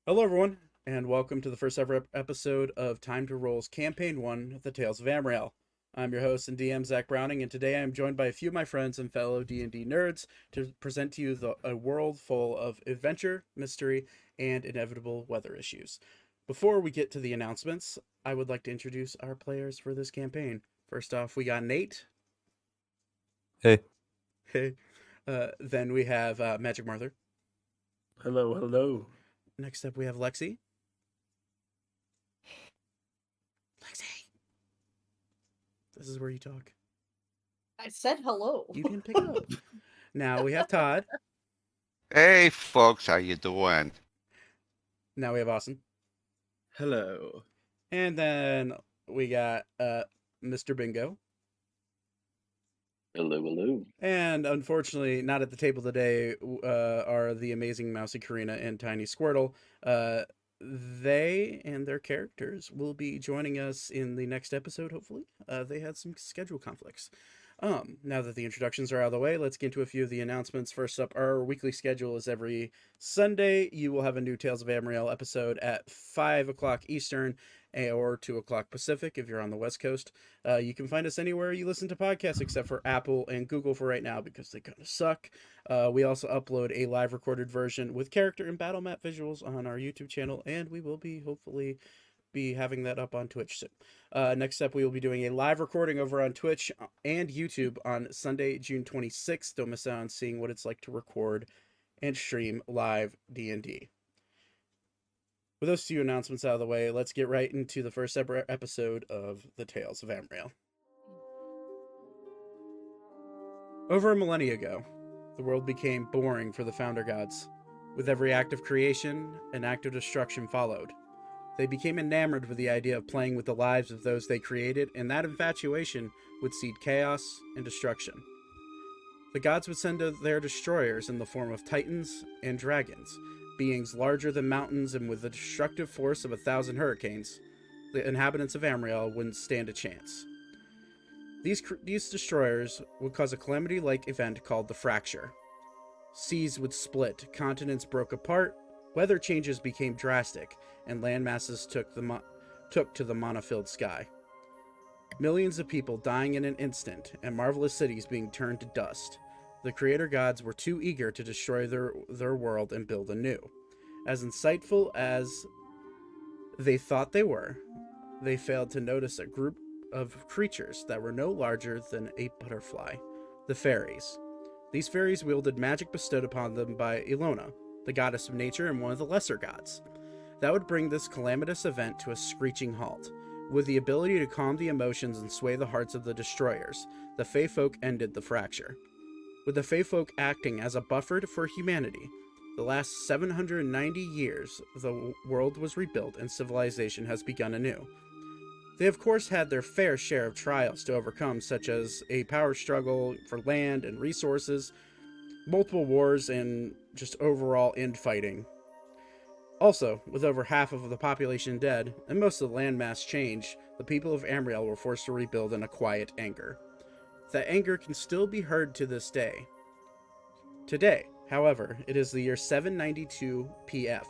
Hello, everyone, and welcome to the first ever episode of Time to Roll's Campaign 1 of the Tales of Ammriel. I'm your host and DM, Zach Browning, and today I am joined by a few of my friends and fellow D&D nerds to present to you a world full of adventure, mystery, and inevitable weather issues. Before we get to the announcements, I would like to introduce our players for this campaign. First off, we got Nate. Hey. Hey. Then we have Magic Martha. Hello, hello. Next up, we have Lexi. Lexi! This is where you talk. I said hello. You can pick up. Now we have Todd. Hey folks, how you doing? Now we have Austin. Hello. And then we got Mr. Bingo. Hello, hello. And unfortunately, not at the table today are the amazing Mousy Karina and Tiny Squirtle. They and their characters will be joining us in the next episode, hopefully. They had some schedule conflicts. Now that the introductions are out of the way, let's get into a few of the announcements. First up, our weekly schedule is every Sunday. You will have a new Tales of Ammriel episode at 5 o'clock Eastern or 2 o'clock Pacific if you're on the West Coast. You can find us anywhere you listen to podcasts except for Apple and Google for right now because they kind of suck. We also upload a live recorded version with character and battle map visuals on our YouTube channel, and we will be hopefully having that up on Twitch soon. Next up, we will be doing a live recording over on Twitch and YouTube on Sunday, June 26th. Don't miss out on seeing what it's like to record and stream live D&D. With those two announcements out of the way, let's get right into the first ever episode of the Tales of Ammriel. Over a millennia ago, the world became boring for the Founder Gods. With every act of creation, an act of destruction followed. They became enamored with the idea of playing with the lives of those they created, and that infatuation would seed chaos and destruction. The gods would send their destroyers in the form of titans and dragons, beings larger than mountains and with the destructive force of 1,000 hurricanes. The inhabitants of Ammriel wouldn't stand a chance. These destroyers would cause a calamity-like event called the Fracture. Seas would split, continents broke apart, weather changes became drastic, and land masses took to the mana-filled sky. Millions of people dying in an instant, and marvelous cities being turned to dust. The creator gods were too eager to destroy their world and build anew. As insightful as they thought they were, they failed to notice a group of creatures that were no larger than a butterfly, the fairies. These fairies wielded magic bestowed upon them by Ilona, the goddess of nature and one of the lesser gods. That would bring this calamitous event to a screeching halt. With the ability to calm the emotions and sway the hearts of the destroyers, the Fey Folk ended the fracture. With the Fey Folk acting as a buffer for humanity, the last 790 years, the world was rebuilt and civilization has begun anew. They of course had their fair share of trials to overcome, such as a power struggle for land and resources, multiple wars, and just overall infighting. Also, with over half of the population dead, and most of the landmass changed, the people of Ammriel were forced to rebuild in a quiet anger. That anger can still be heard to this day. Today, however, it is the year 792 PF,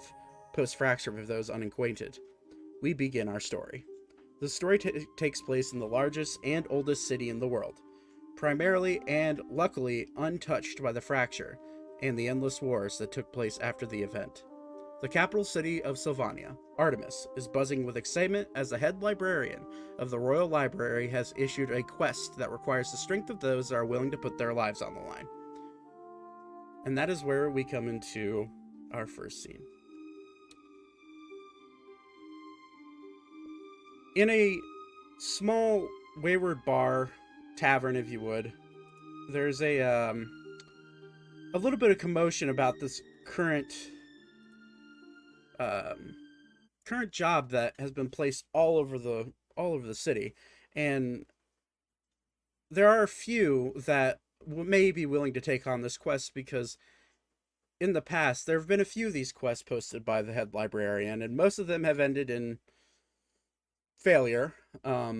post-fracture for those unacquainted. We begin our story. The story takes place in the largest and oldest city in the world, primarily and luckily untouched by the fracture and the endless wars that took place after the event. The capital city of Sylvania, Artemis, is buzzing with excitement as the head librarian of the Royal Library has issued a quest that requires the strength of those that are willing to put their lives on the line. And that is where we come into our first scene. In a small wayward bar, tavern if you would, there's a little bit of commotion about this current job that has been placed all over the city, and there are a few that may be willing to take on this quest because in the past there have been a few of these quests posted by the head librarian, and most of them have ended in failure. But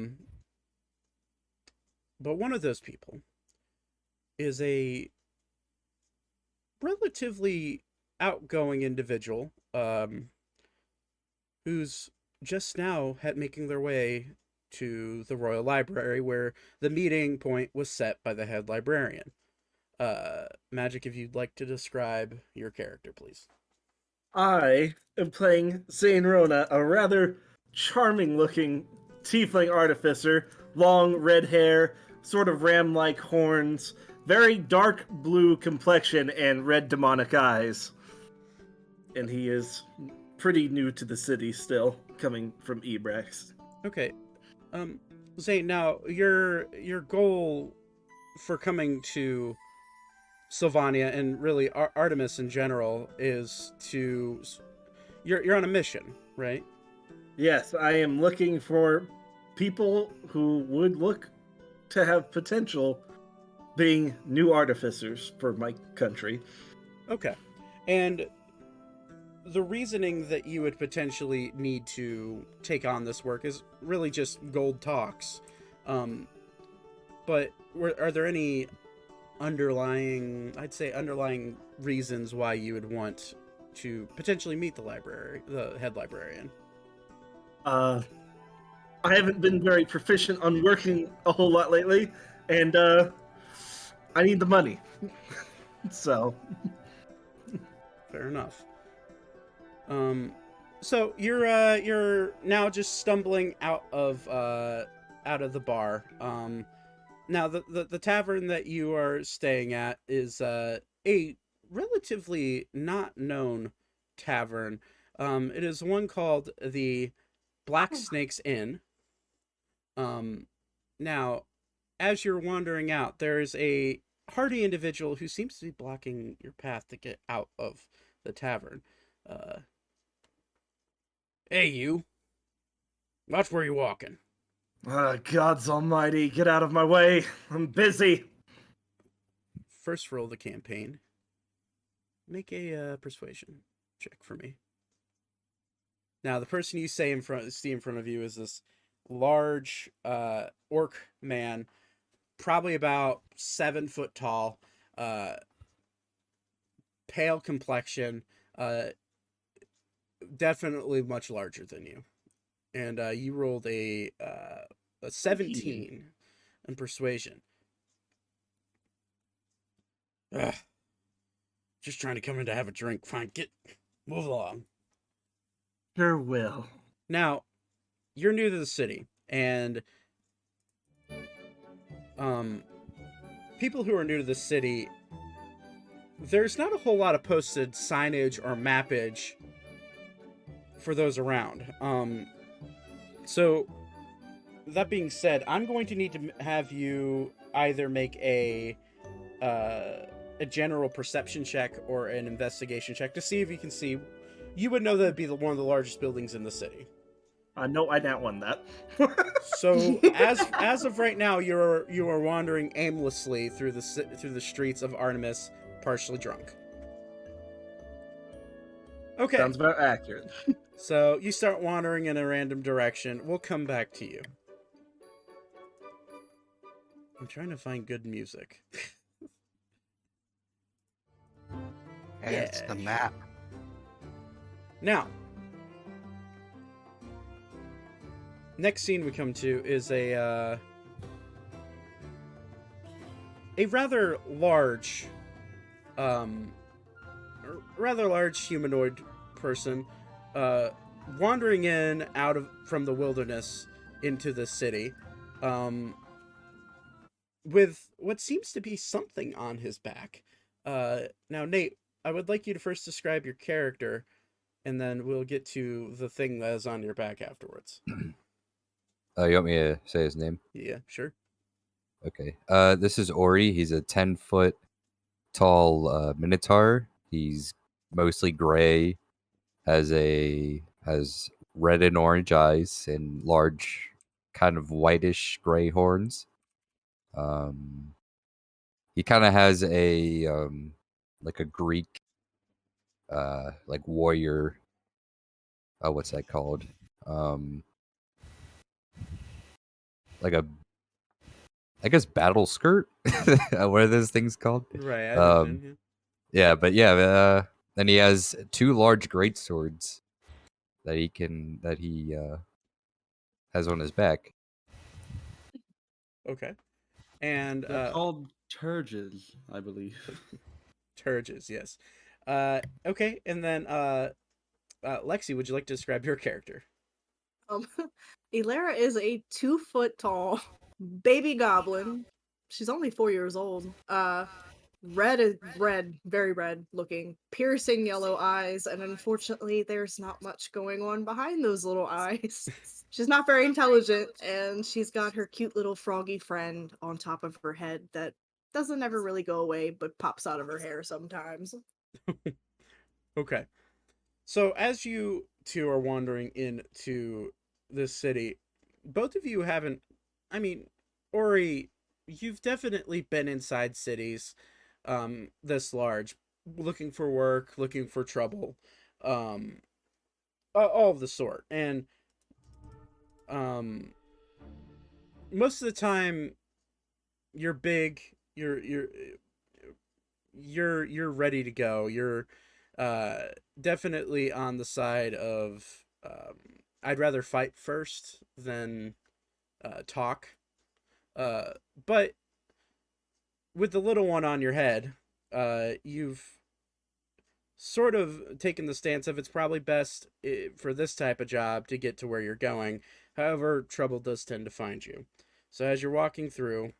one of those people is a relatively outgoing individual who's just now making their way to the Royal Library where the meeting point was set by the head librarian. Magic, if you'd like to describe your character, please. I am playing Zane Rona, a rather charming-looking tiefling artificer, long red hair, sort of ram-like horns, very dark blue complexion, and red demonic eyes. And he is pretty new to the city still, coming from Ebrax. Okay. Zane, now your goal for coming to Sylvania and really Artemis in general is to you're on a mission, right? Yes, I am looking for people who would look to have potential being new artificers for my country. Okay. And the reasoning that you would potentially need to take on this work is really just gold talks. But are there any underlying reasons why you would want to potentially meet the head librarian? I haven't been very proficient on working a whole lot lately, and I need the money. So Fair enough. So you're now just stumbling out of the bar. Now the tavern that you are staying at is a relatively not known tavern. It is one called the Black Snake's Inn. Now, as you're wandering out, there's a hardy individual who seems to be blocking your path to get out of the tavern. Hey, you. Watch where you're walking. Gods almighty, get out of my way. I'm busy. First roll the campaign. Make a persuasion check for me. Now, the person you see in front of you is this large orc man, probably about 7 foot tall, pale complexion, definitely much larger than you. And you rolled a 17 in persuasion. Just trying to come in to have a drink. Fine, move along. Sure will. Now, you're new to the city, and people who are new to the city, there's not a whole lot of posted signage or mappage for those around. So that being said, I'm going to need to have you either make a general perception check or an investigation check to see if you can see. You would know that it'd be one of the largest buildings in the city. No, I not won that. So as of right now, you are wandering aimlessly through the streets of Artemis, partially drunk. Okay. Sounds about accurate. So you start wandering in a random direction. We'll come back to you. I'm trying to find good music. And it's the map. Now, next scene we come to is a rather large humanoid person wandering from the wilderness into the city with what seems to be something on his back. Now, Nate, I would like you to first describe your character, and then we'll get to the thing that is on your back afterwards. You want me to say his name? Yeah, sure. Okay. This is Ori. He's a 10-foot tall minotaur. He's mostly gray, has red and orange eyes and large, kind of whitish gray horns. He kind of has a like a Greek like warrior. What's that called? Like a, I guess, battle skirt. What are those things called? Right. I understand, Yeah, but yeah, and he has 2 large great swords he has on his back. Okay. And They're called turges, I believe. Turges, yes. Okay, and then Lexi, would you like to describe your character? Um, Elara is a 2-foot tall baby goblin. She's only 4 years old. Red, very red looking, piercing yellow eyes, and unfortunately, there's not much going on behind those little eyes. She's not very intelligent, and she's got her cute little froggy friend on top of her head that doesn't ever really go away, but pops out of her hair sometimes. Okay. So as you two are wandering into this city, both of you haven't. I mean, Ori, you've definitely been inside cities, this large, looking for work, looking for trouble, um, all of the sort, and um, most of the time you're big, you're ready to go. You're definitely on the side of I'd rather fight first than talk. But with the little one on your head, you've sort of taken the stance of it's probably best for this type of job to get to where you're going. However, trouble does tend to find you. So as you're walking through,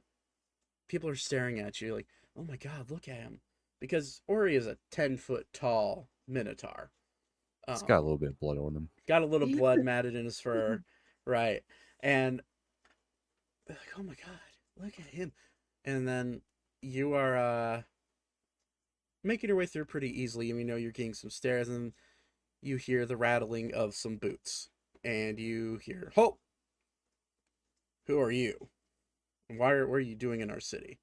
people are staring at you like, "Oh my God, look at him!" Because Ori is a 10-foot tall minotaur. He's got a little bit of blood on him. Got a little blood matted in his fur, right? And they're like, "Oh my God, look at him!" And then you are making your way through pretty easily. You know, you're getting some stairs, and you hear the rattling of some boots, and you hear, "Halt! Who are you? And what are you doing in our city?"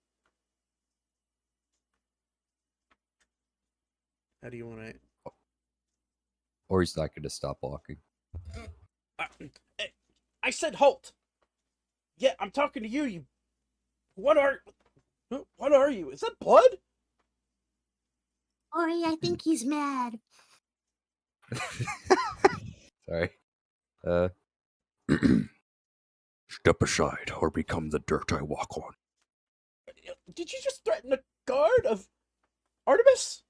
How do you want to? Or he's not going to stop walking. Uh, I said halt. Yeah, I'm talking to you. You. What are you? Is that blood? Ori, I think he's mad. Sorry. Step aside or become the dirt I walk on. Did you just threaten a guard of Artemis?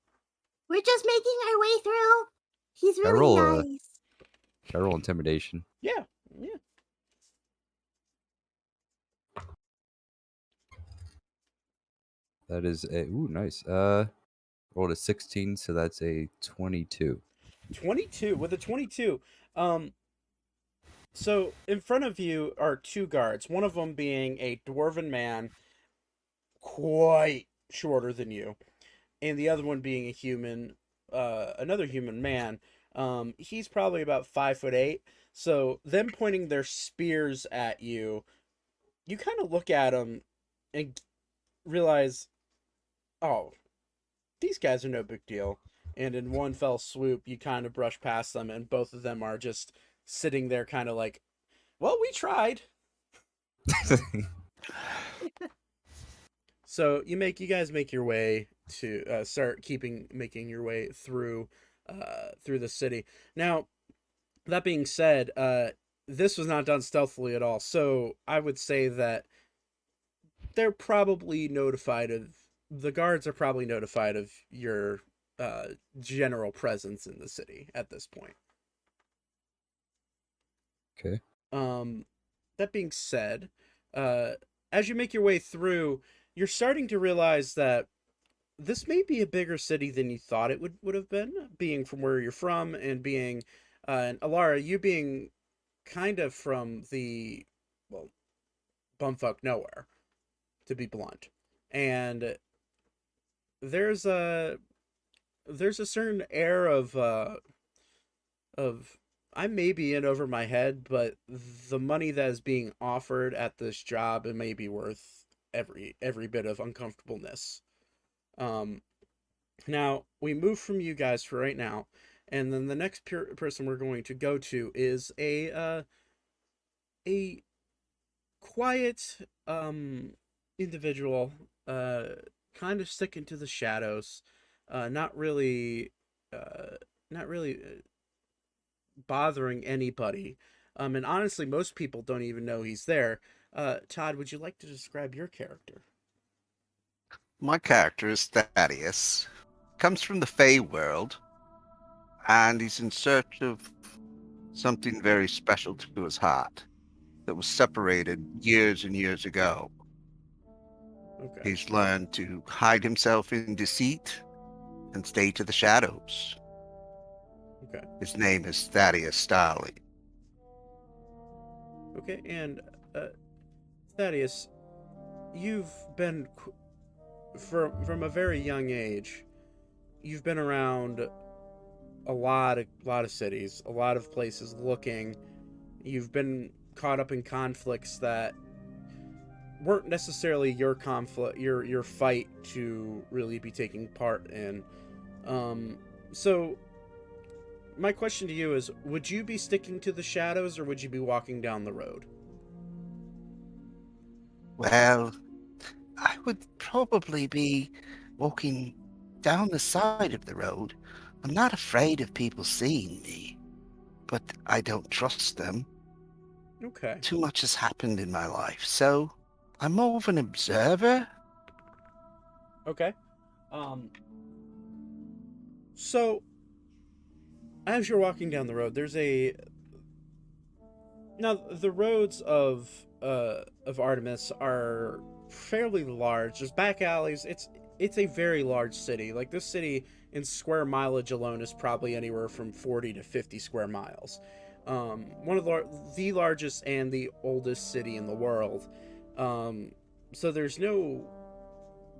We're just making our way through. He's I really roll, nice. Can I roll intimidation? Yeah. That is a nice. Rolled a 16, so that's a 22. 22 with a 22. So in front of you are two guards. One of them being a dwarven man, quite shorter than you, and the other one being a human, another human man. He's probably about 5'8". So them pointing their spears at you, you kind of look at them and realize, oh, these guys are no big deal. And in one fell swoop, you kind of brush past them, and both of them are just sitting there, kind of like, "Well, we tried." So you guys make your way to making your way through the city. Now, that being said, this was not done stealthily at all. So I would say that they're probably notified of the guards are probably notified of your general presence in the city at this point. Okay. That being said, as you make your way through, you're starting to realize that this may be a bigger city than you thought it would have been, being from where you're from, and being and Alara, you being kind of from the, well, bumfuck nowhere, to be blunt. And there's a certain air of I may be in over my head, but the money that is being offered at this job, it may be worth every bit of uncomfortableness. Now we move from you guys for right now, and then the next person we're going to go to is a quiet individual, kind of sticking to the shadows, not really bothering anybody. And honestly, most people don't even know he's there. Todd, would you like to describe your character? My character is Thaddeus. Comes from the Fey world, and he's in search of something very special to his heart that was separated years and years ago. Okay. He's learned to hide himself in deceit and stay to the shadows. Okay. His name is Thaddeus Starley. Okay, and Thaddeus, you've been from a very young age. You've been around a lot of cities, a lot of places looking. You've been caught up in conflicts that weren't necessarily your conflict, your fight to really be taking part in. So my question to you is, would you be sticking to the shadows or would you be walking down the road? Well, I would probably be walking down the side of the road. I'm not afraid of people seeing me, but I don't trust them. Okay. Too much has happened in my life, so I'm more of an observer. Okay. So as you're walking down the road, now the roads of Artemis are fairly large. There's back alleys. It's a very large city. Like, this city in square mileage alone is probably anywhere from 40 to 50 square miles. One of the largest and the oldest city in the world. So there's no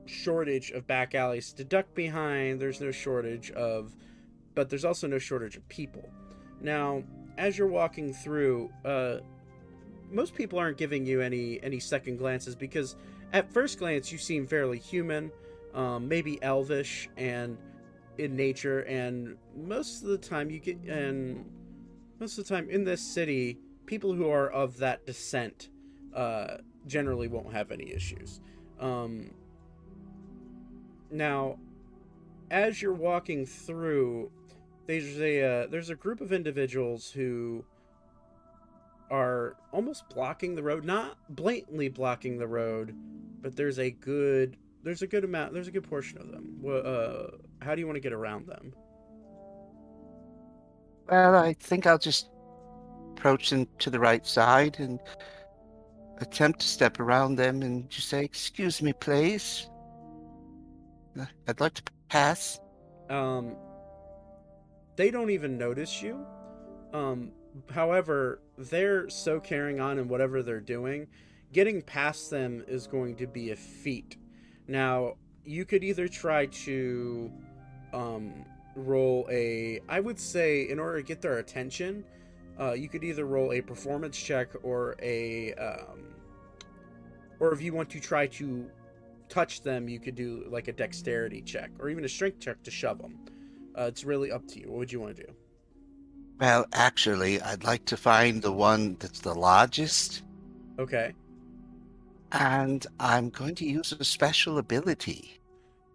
shortage of back alleys to duck behind. There's no shortage of, but there's also no shortage of people. Now, as you're walking through, most people aren't giving you any second glances, because at first glance you seem fairly human, maybe elvish and in nature, and most of the time in this city, people who are of that descent generally won't have any issues. Now, as you're walking through, there's a group of individuals who are almost blocking the road, not blatantly blocking the road, but there's a good portion of them. How do you want to get around them? Well, I think I'll just approach them to the right side and attempt to step around them and just say, "Excuse me, please. I'd like to pass." They don't even notice you. However, they're so carrying on in whatever they're doing, getting past them is going to be a feat. Now, you could either try to roll I would say, in order to get their attention, you could either roll a performance check or or if you want to try to touch them, you could do like a dexterity check or even a strength check to shove them. It's really up to you. What would you want to do? Well, actually, I'd like to find the one that's the largest, Okay. and I'm going to use a special ability.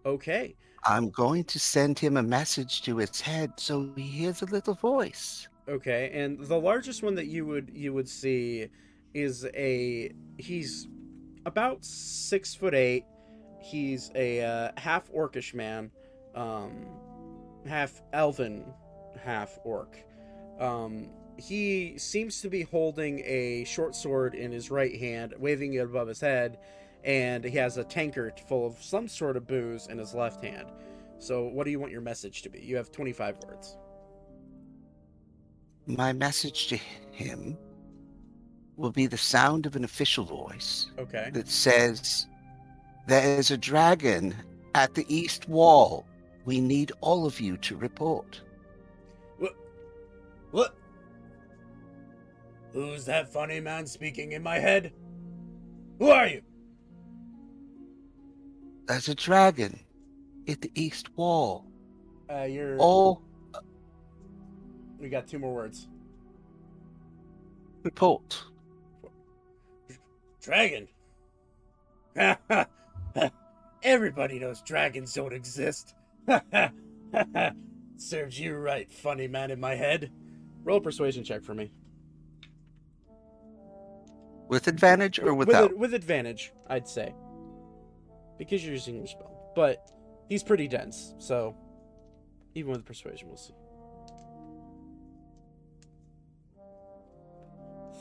Okay. I'm going to send him a message to his head so he hears a little voice. Okay. And the largest one that you would see is he's about 6'8". He's a half orcish man, half elven, half orc. He seems to be holding a short sword in his right hand, waving it above his head, and he has a tankard full of some sort of booze in his left hand. So what do you want your message to be? You have 25 words. My message to him will be the sound of an official voice Okay. that says, "There is a dragon at the east wall. We need all of you to report." What? Who's that funny man speaking in my head? Who are you? There's a dragon at the east wall. You're... All We got 2 more words. report. Dragon? Everybody knows dragons don't exist. Serves you right, funny man in my head. Roll a persuasion check for me. With advantage or without? With advantage, I'd say. Because you're using your spell. But he's pretty dense, so even with persuasion, we'll see.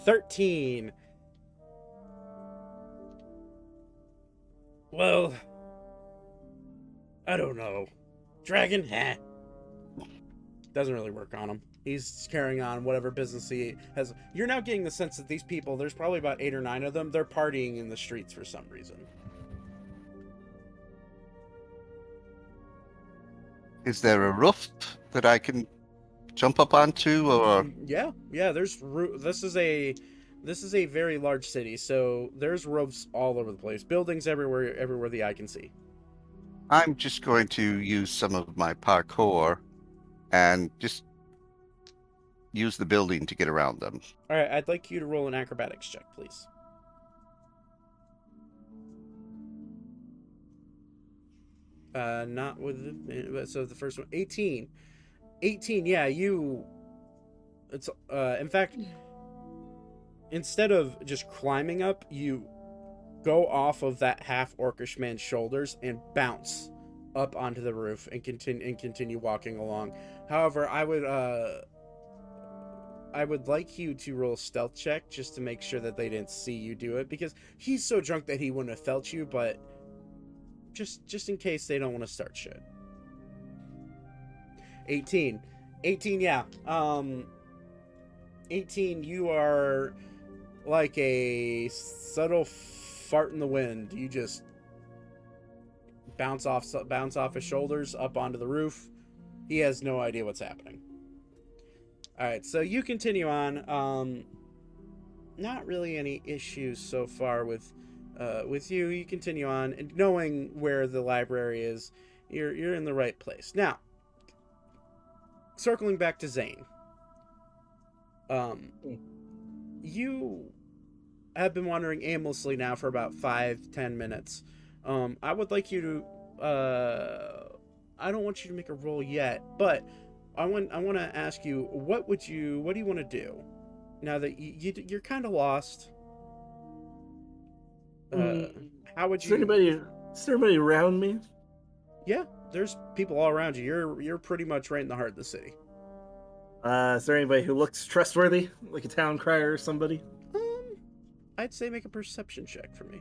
13. Well, I don't know. Dragon? Doesn't really work on him. He's carrying on whatever business he has. You're now getting the sense that these people, there's probably about 8 or 9 of them, they're partying in the streets for some reason. Is there a roof that I can jump up onto, or? Yeah. This is a very large city, so there's roofs all over the place, buildings everywhere the eye can see. I'm just going to use some of my parkour and just use the building to get around them. All right, I'd like you to roll an acrobatics check, please. Not with so the first one, 18. 18, yeah, it's in fact, instead of just climbing up, you go off of that half orcish man's shoulders and bounce up onto the roof and continue walking along. However, I would like you to roll a stealth check just to make sure that they didn't see you do it, because he's so drunk that he wouldn't have felt you, but just in case they don't want to start shit. 18, yeah. 18, you are like a subtle fart in the wind. You just bounce off his shoulders up onto the roof. He has no idea what's happening. All right, so you continue on. Not really any issues so far with you. You continue on, and knowing where the library is, you're in the right place. Now, circling back to Zane. You have been wandering aimlessly now for about 5-10 minutes. I would like you to I don't want you to make a roll yet, but I want to ask you, what do you want to do now that you're kind of lost? How would you? Is there anybody around me? Yeah, there's people all around you. You're pretty much right in the heart of the city. Is there anybody who looks trustworthy, like a town crier or somebody? I'd say make a perception check for me.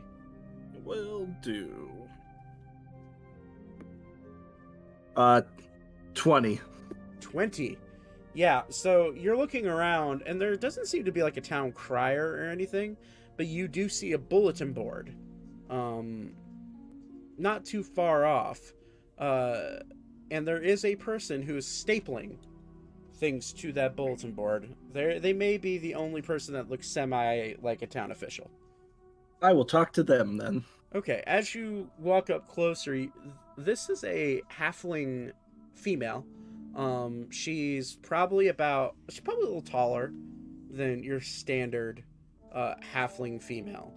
Will do. 20. 20. Yeah, so you're looking around, and there doesn't seem to be like a town crier or anything, but you do see a bulletin board, not too far off, and there is a person who is stapling things to that bulletin board. They may be the only person that looks semi like a town official. I will talk to them then. Okay, as you walk up closer, this is a halfling female. She's probably a little taller than your standard halfling female.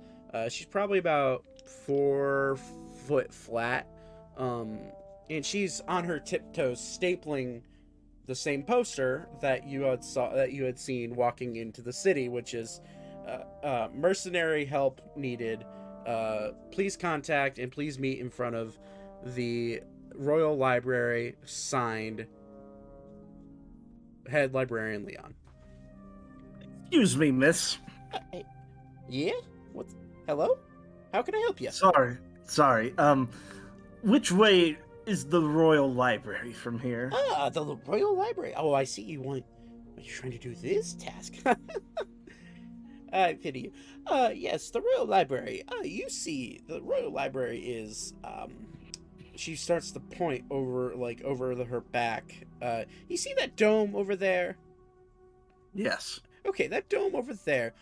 She's probably about 4 foot flat, and she's on her tiptoes stapling the same poster that you had seen walking into the city, which is mercenary help needed. Please contact and please meet in front of the Royal Library, signed Head Librarian Leon. Excuse me, miss. Yeah? What? Hello? How can I help you? Sorry. Which way is the Royal Library from here? The Royal Library. Oh, I see you want... Are you trying to do this task? I pity you. Yes, the Royal Library. You see, the Royal Library is, she starts to point over her back. You see that dome over there? Yes. Okay, that dome over there.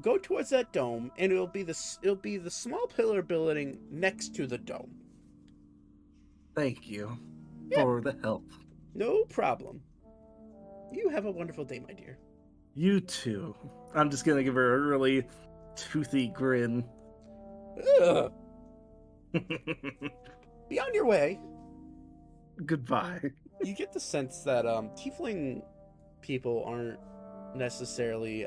Go towards that dome, and it'll be the small pillar building next to the dome. Thank you for the help. No problem. You have a wonderful day, my dear. You too. I'm just gonna give her a really toothy grin. Ugh. Be on your way. Goodbye. You get the sense that Tiefling people aren't necessarily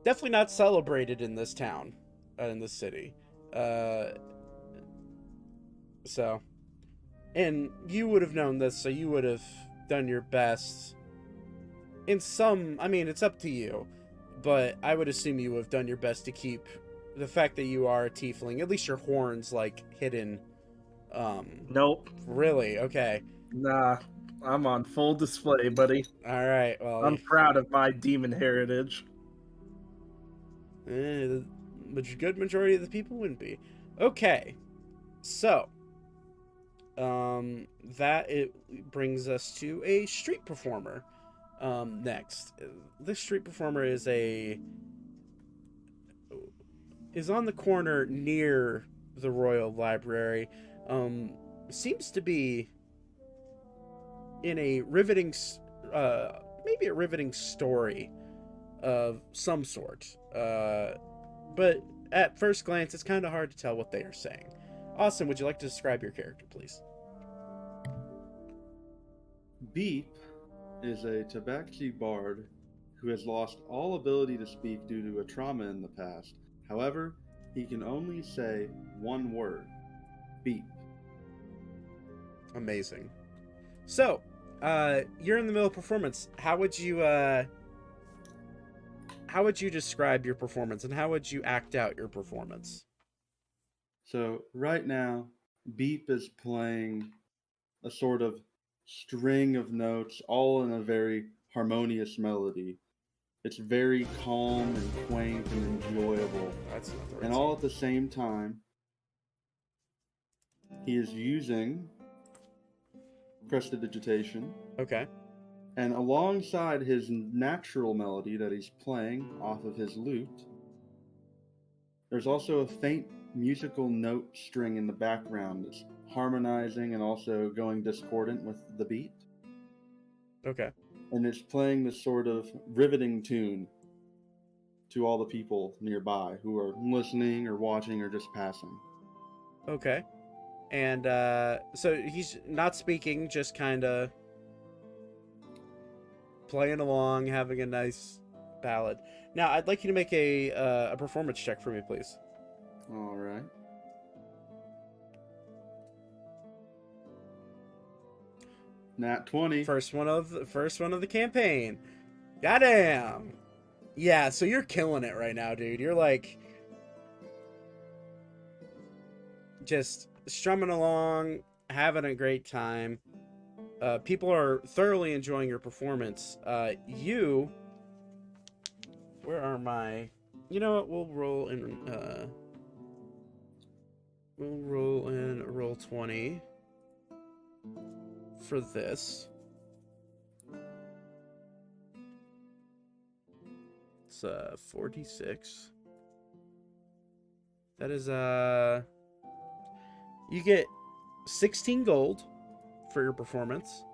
definitely not celebrated in this town, in this city. So, and you would have known this, so you would have done your best. In some, I mean, it's up to you, but I would assume you would have done your best to keep the fact that you are a tiefling, at least your horns, like, hidden. Nope. Really? Okay. Nah, I'm on full display, buddy. All right. Well, I'm proud of my demon heritage. the good majority of the people wouldn't be. Okay. So, that it brings us to a street performer. Next, this street performer is on the corner near the Royal Library. Seems to be in a riveting, maybe a riveting story of some sort. But at first glance, it's kind of hard to tell what they are saying. Austin, would you like to describe your character, please? Beep is a tabaxi bard who has lost all ability to speak due to a trauma in the past. However, he can only say one word: beep. Amazing. So, you're in the middle of performance. How would you describe your performance, and how would you act out your performance? So right now, Beep is playing a sort of string of notes, all in a very harmonious melody. It's very calm and quaint and enjoyable. That's not the right And all at the same time, he is using prestidigitation. Okay. And alongside his natural melody that he's playing off of his lute, there's also a faint musical note string in the background that's harmonizing and also going discordant with the beat. Okay. And it's playing this sort of riveting tune to all the people nearby who are listening or watching or just passing. Okay. And so he's not speaking, just kind of playing along, having a nice ballad. Now, I'd like you to make a performance check for me, please. All right. Nat 20. First one of the campaign. Goddamn. Yeah, so you're killing it right now, dude. You're like just strumming along, having a great time. People are thoroughly enjoying your performance. Where are my? You know what? We'll roll in. We'll roll in roll 20 for this. It's 46. That is you get 16 gold for your performance.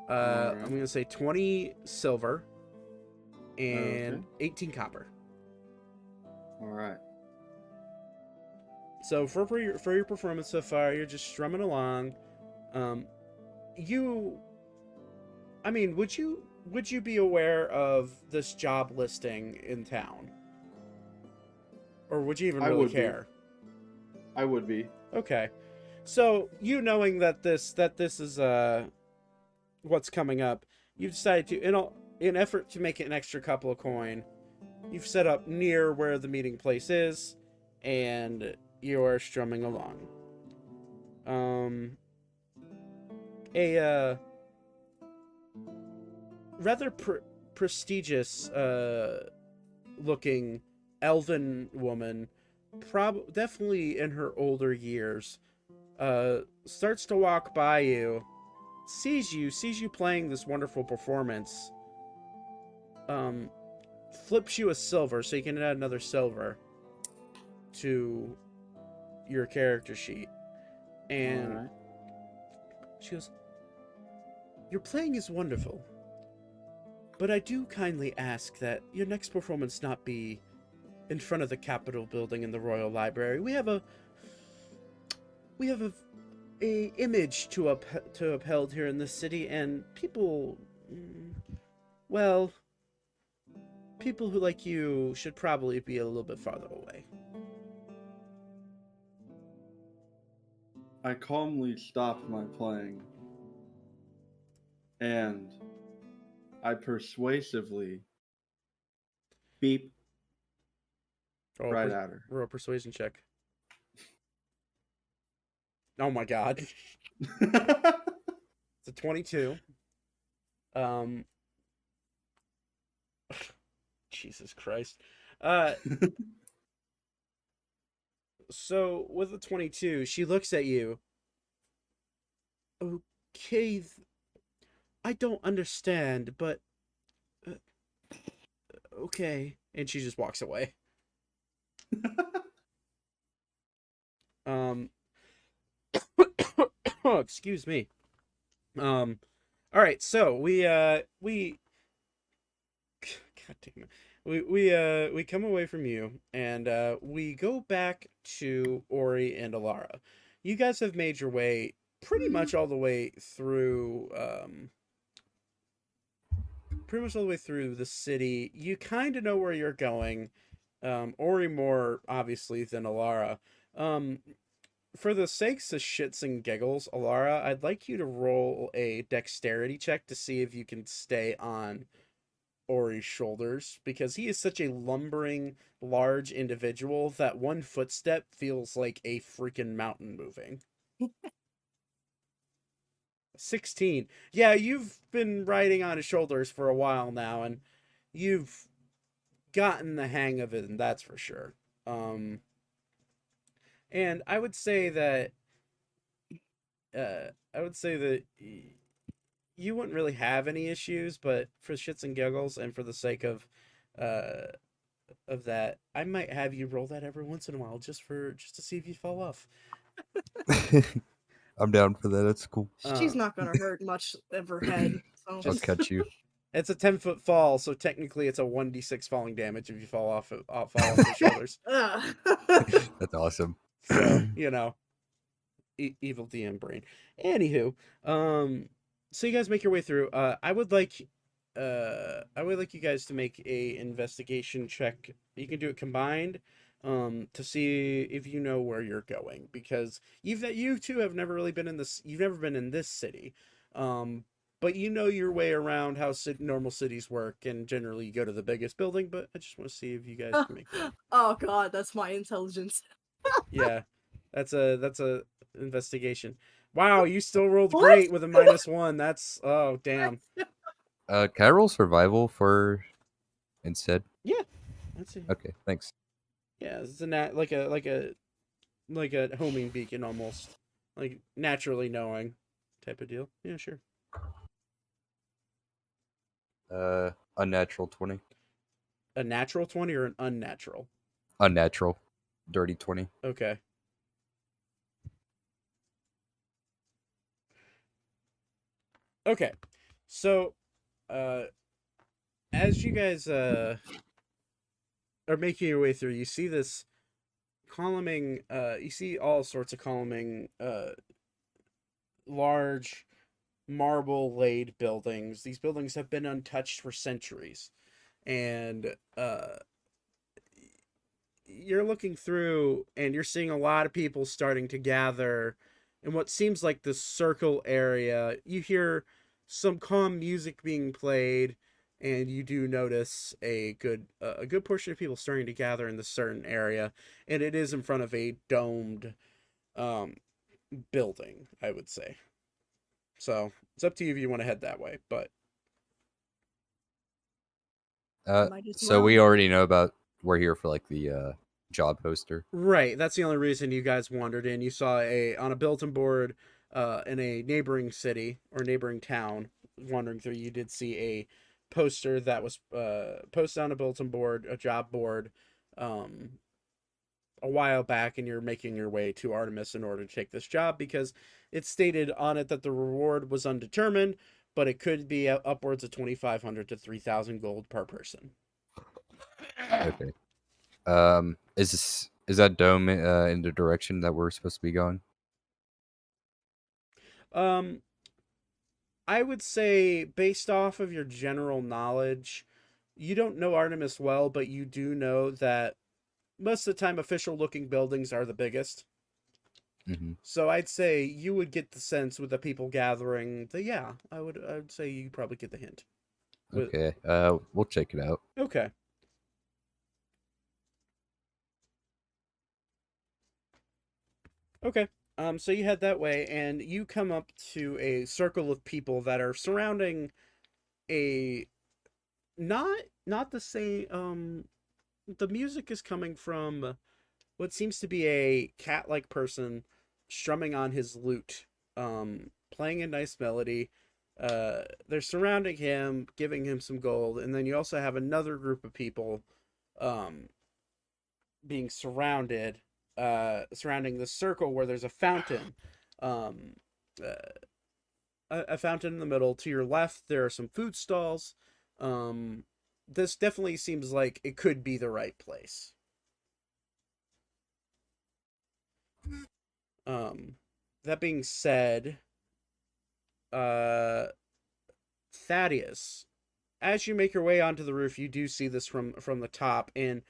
Alright. I'm gonna say 20 silver and Okay. 18 copper. All right. So for your performance so far, you're just strumming along. Would you be aware of this job listing in town, or would you even I really would be. care? I would be. Okay, so you knowing that this is what's coming up, you decided to in effort to make it an extra couple of coin, you've set up near where the meeting place is, and you are strumming along. A rather prestigious looking elven woman, definitely in her older years, starts to walk by you, sees you playing this wonderful performance, flips you a silver so you can add another silver to your character sheet, and All right. she goes, "Your playing is wonderful, but I do kindly ask that your next performance not be in front of the Capitol building in the Royal Library. We have a image to uphold here in this city, and people Well, people who like you should probably be a little bit farther away. I calmly stop my playing and I persuasively beep right at her. Roll a persuasion check. Oh my god. It's a 22. Jesus Christ. So with the 22, she looks at you. Okay, I don't understand, but uh, okay, and she just walks away. Oh, excuse me. All right, so we God damn it. We come away from you and we go back to Ori and Alara. You guys have made your way pretty much all the way through the city. You kind of know where you're going. Ori more obviously than Alara. For the sakes of shits and giggles, Alara, I'd like you to roll a dexterity check to see if you can stay on Ori's shoulders, because he is such a lumbering, large individual that one footstep feels like a freaking mountain moving. 16. Yeah, you've been riding on his shoulders for a while now, and you've gotten the hang of it, and that's for sure. And I would say that you wouldn't really have any issues, but for shits and giggles and for the sake of that, I might have you roll that every once in a while just to see if you fall off. I'm down for that. That's cool. She's not gonna hurt much of her head. So. I'll catch you. It's a 10-foot fall, so technically it's a 1d6 falling damage if you fall off your shoulders. That's awesome. So, you know, evil DM brain. Anywho, so you guys make your way through. I would like you guys to make a investigation check. You can do it combined, to see if you know where you're going, because you two have never really been in this. You've never been in this city, but you know your way around how normal cities work, and generally you go to the biggest building. But I just want to see if you guys can make that. Oh god, that's my intelligence. Yeah, that's a investigation. Wow, you still rolled great with a -1. That's damn. Can I roll survival for instead? Yeah, that's it. Okay, thanks. Yeah, it's like a homing beacon almost, like naturally knowing type of deal. Yeah, sure. Unnatural 20. A natural 20 or an unnatural? Unnatural. Dirty 20. Okay. Okay. So, as you guys are making your way through, you see this columning, you see all sorts of columning, large marble laid buildings. These buildings have been untouched for centuries. And you're looking through and you're seeing a lot of people starting to gather in what seems like the circle area. You hear some calm music being played, and you do notice a good portion of people starting to gather in this certain area, and it is in front of a domed building, I would say. So it's up to you if you want to head that way, but so we already know about, we're here for like the job poster. Right, that's the only reason you guys wandered in. You saw on a bulletin board in a neighboring city or neighboring town. Wandering through, you did see a poster that was posted on a bulletin board, a job board, a while back, and you're making your way to Artemis in order to take this job, because it stated on it that the reward was undetermined, but it could be upwards of 2,500 to 3,000 gold per person. Okay. Is that dome in the direction that we're supposed to be going? I would say, based off of your general knowledge, you don't know Artemis well, but you do know that most of the time official looking buildings are the biggest. Hmm. So I'd say you would get the sense with the people gathering that yeah, I'd say you probably get the hint. Okay. We'll check it out. Okay. Okay. So you head that way and you come up to a circle of people that are surrounding a not the same the music is coming from what seems to be a cat-like person strumming on his lute, playing a nice melody. They're surrounding him, giving him some gold, and then you also have another group of people, um, being surrounding the circle where there's a fountain, um, uh, a fountain in the middle. To your left, there are some food stalls. Um, this definitely seems like it could be the right place. Um, that being said, uh, Thaddeus, as you make your way onto the roof, you do see this from the top, and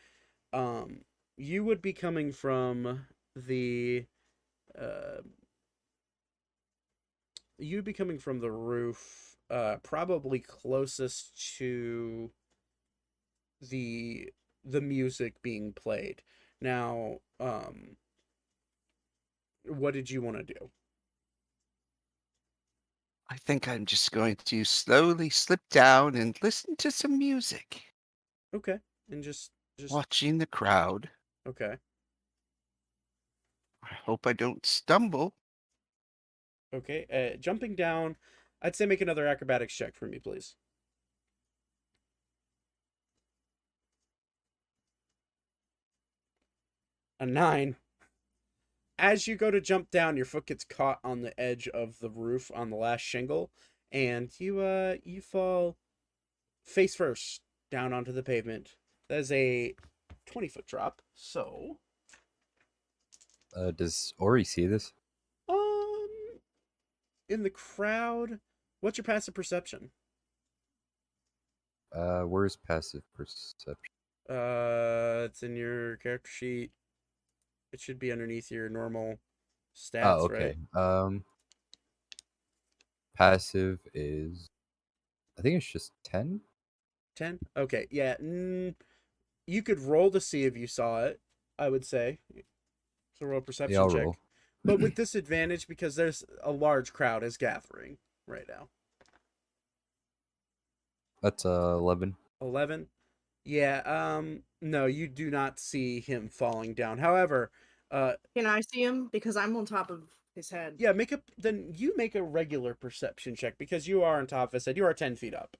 um, you would be coming from the uh, you'd be coming from the roof, probably closest to the the music being played. Now, what did you want to do? I think I'm just going to slowly slip down and listen to some music, Okay, and just watching the crowd. okay. I hope I don't stumble. Okay, jumping down, I'd say make another acrobatics check for me, please. A 9. As you go to jump down, your foot gets caught on the edge of the roof on the last shingle, and you fall face first down onto the pavement. That is a 20-foot drop. So, Does Ori see this? um, in the crowd, what's your passive perception? Where's passive perception? It's in your character sheet. It should be underneath your normal Oh, stats, okay. right? Passive is, I think it's just 10. 10? Okay, yeah. You could roll to see if you saw it, I would say. So roll a Yeah, perception I'll check. roll. But with disadvantage because there's a large crowd is gathering right now. That's 11. 11? Yeah, no, you do not see him falling down. However, Can I see him? Because I'm on top of his head. yeah, then you make a regular perception check because you are on top of his head. You are 10 feet up.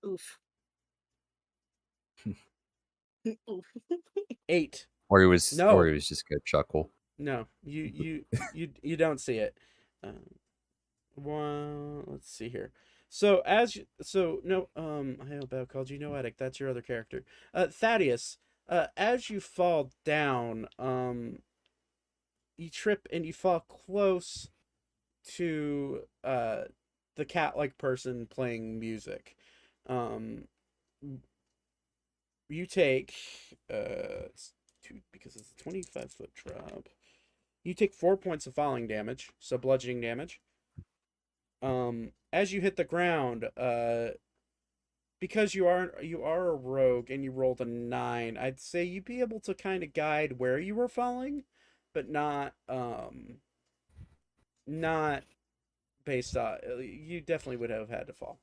Oof. Oof. 8. Ori was No. just gonna chuckle. No, you don't see it. Well, let's see here. So no, I hope I called you noetic. That's your other character. Thaddeus. As you fall down, you trip and you fall close to the cat-like person playing music. Um, you take it's two because it's a 25-foot drop. You take 4 points of falling damage, so bludgeoning damage. As you hit the ground, because you are a rogue and you rolled a 9, I'd say you'd be able to kind of guide where you were falling, but not based on you definitely would have had to fall.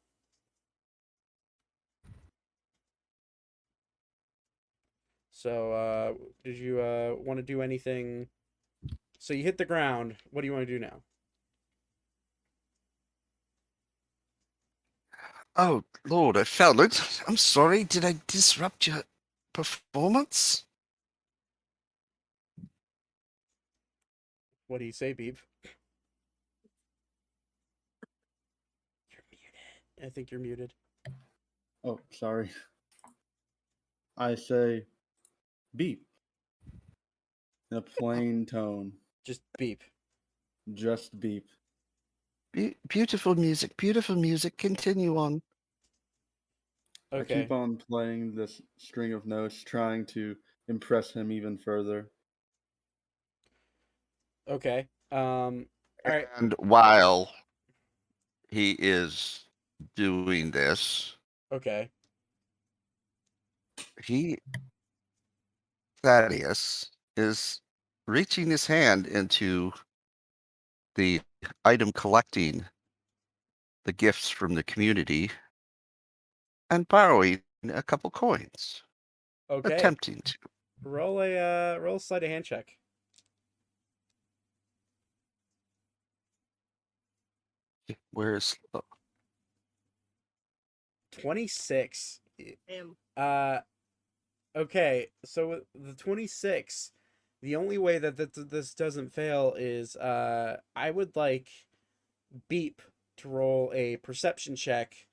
So, did you want to do anything? So you hit the ground. What do you want to do now? Oh, Lord, I fell. I'm sorry. Did I disrupt your performance? What do you say, Beep? You're muted. I think you're muted. Oh, sorry. I say beep in a plain tone. Just beep. Just beep. Beautiful music, beautiful music. Continue on. I Okay. keep on playing this string of notes, trying to impress him even further. Okay. All right. And while he is doing this, Okay. Thaddeus, is reaching his hand into the item collecting the gifts from the community and borrowing a couple coins. Okay. Attempting to. Roll a sleight of hand check. Where's 26. Damn. Okay, so with the 26, the only way that this doesn't fail is I would like Beep to roll a perception check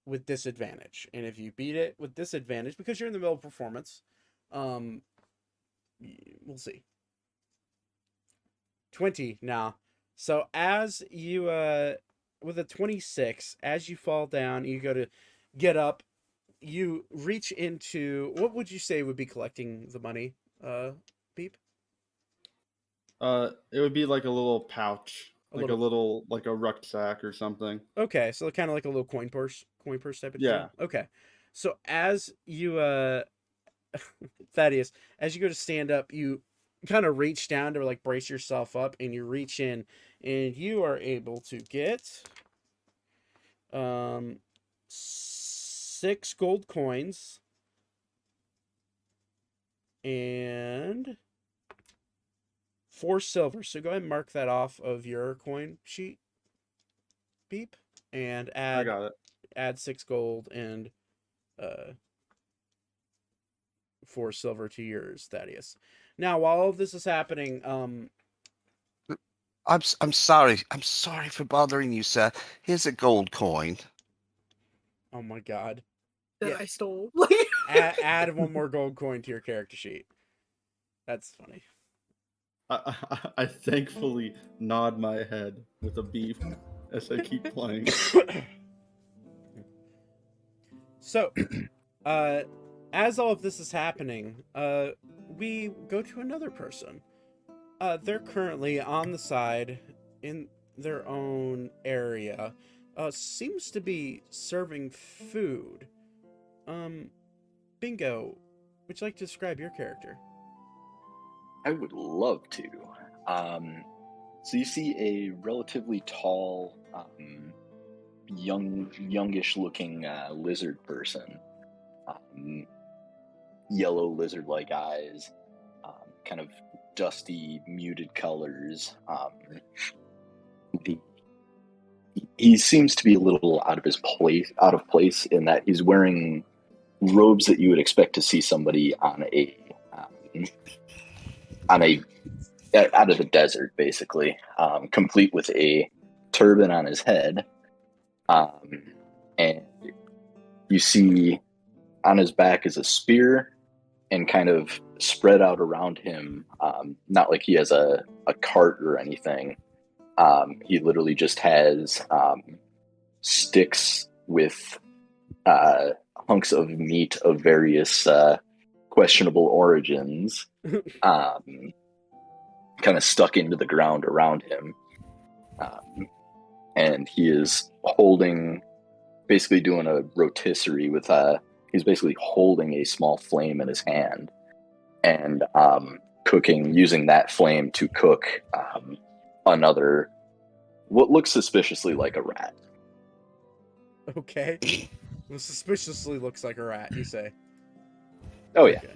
with disadvantage. And if you beat it with disadvantage, because you're in the middle of performance, we'll see. 20 now. So as you with a 26, as you fall down, you go to get up, you reach into, what would you say would be collecting the money, Beep? It would be like a little pouch, A like like a rucksack or something. Okay, so kind of like a little coin purse type of Yeah. deal. Okay, so as you Thaddeus, as you go to stand up, you kind of reach down to like brace yourself up, and you reach in, and you are able to get 6 gold coins and 4 silver. So go ahead and mark that off of your coin sheet, Beep, and I got it. add 6 gold and 4 silver to yours, Thaddeus. Now, while all of this is happening, I'm sorry. I'm sorry for bothering you, sir. Here's a gold coin. oh my god, That Yeah. I stole. add 1 more gold coin to your character sheet. That's funny. I thankfully nod my head with a beep as I keep playing. So, as all of this is happening, we go to another person. They're currently on the side in their own area. Seems to be serving food. Bingo, would you like to describe your character? I would love to. So you see a relatively tall, youngish-looking lizard person, yellow lizard-like eyes, kind of dusty, muted colors. He seems to be a little out of place in that he's wearing robes that you would expect to see somebody on a out of the desert, basically, complete with a turban on his head, and you see on his back is a spear, and kind of spread out around him, not like he has a cart or anything. He literally just has sticks with hunks of meat of various questionable origins, kind of stuck into the ground around him. And he is basically doing a rotisserie with he's basically holding a small flame in his hand and using that flame to cook another, what looks suspiciously like a rat. Okay. Well, suspiciously looks like a rat, you say. Oh yeah. Okay.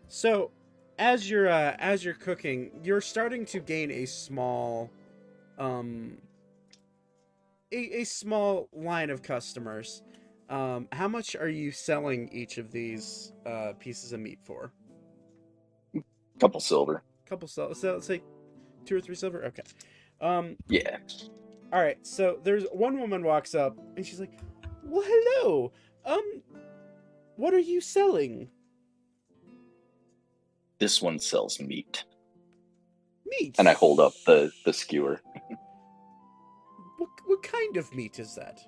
So, as you're cooking, you're starting to gain a small a small line of customers. How much are you selling each of these pieces of meat for? Couple silver. Couple silver. So let's say 2 or 3 silver. Okay. Yeah. All right. So there's one woman walks up and she's like, "Well, hello. What are you selling?" This one sells meat. Meat. And I hold up the skewer. What kind of meat is that?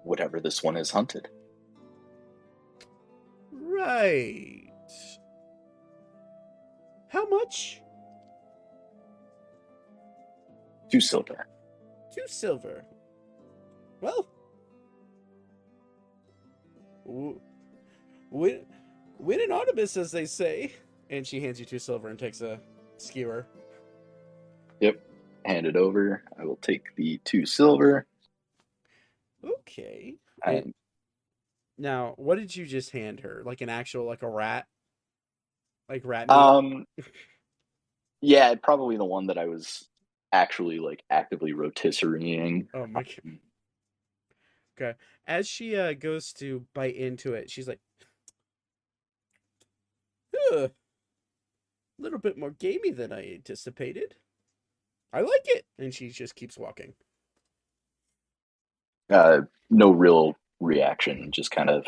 Whatever this one is hunted. Right. How much? 2 silver. 2 silver. Well, win anonymous, as they say. And she hands you 2 silver and takes a skewer. Yep. Hand it over. I will take the 2 silver. Okay. And Now, what did you just hand her? Like an actual, like a rat? Like rat meat? yeah, probably the one that I was actually like actively rotisserieing. Oh my god. Okay. As she goes to bite into it, she's like, a little bit more gamey than I anticipated. I like it. And she just keeps walking. No real reaction, just kind of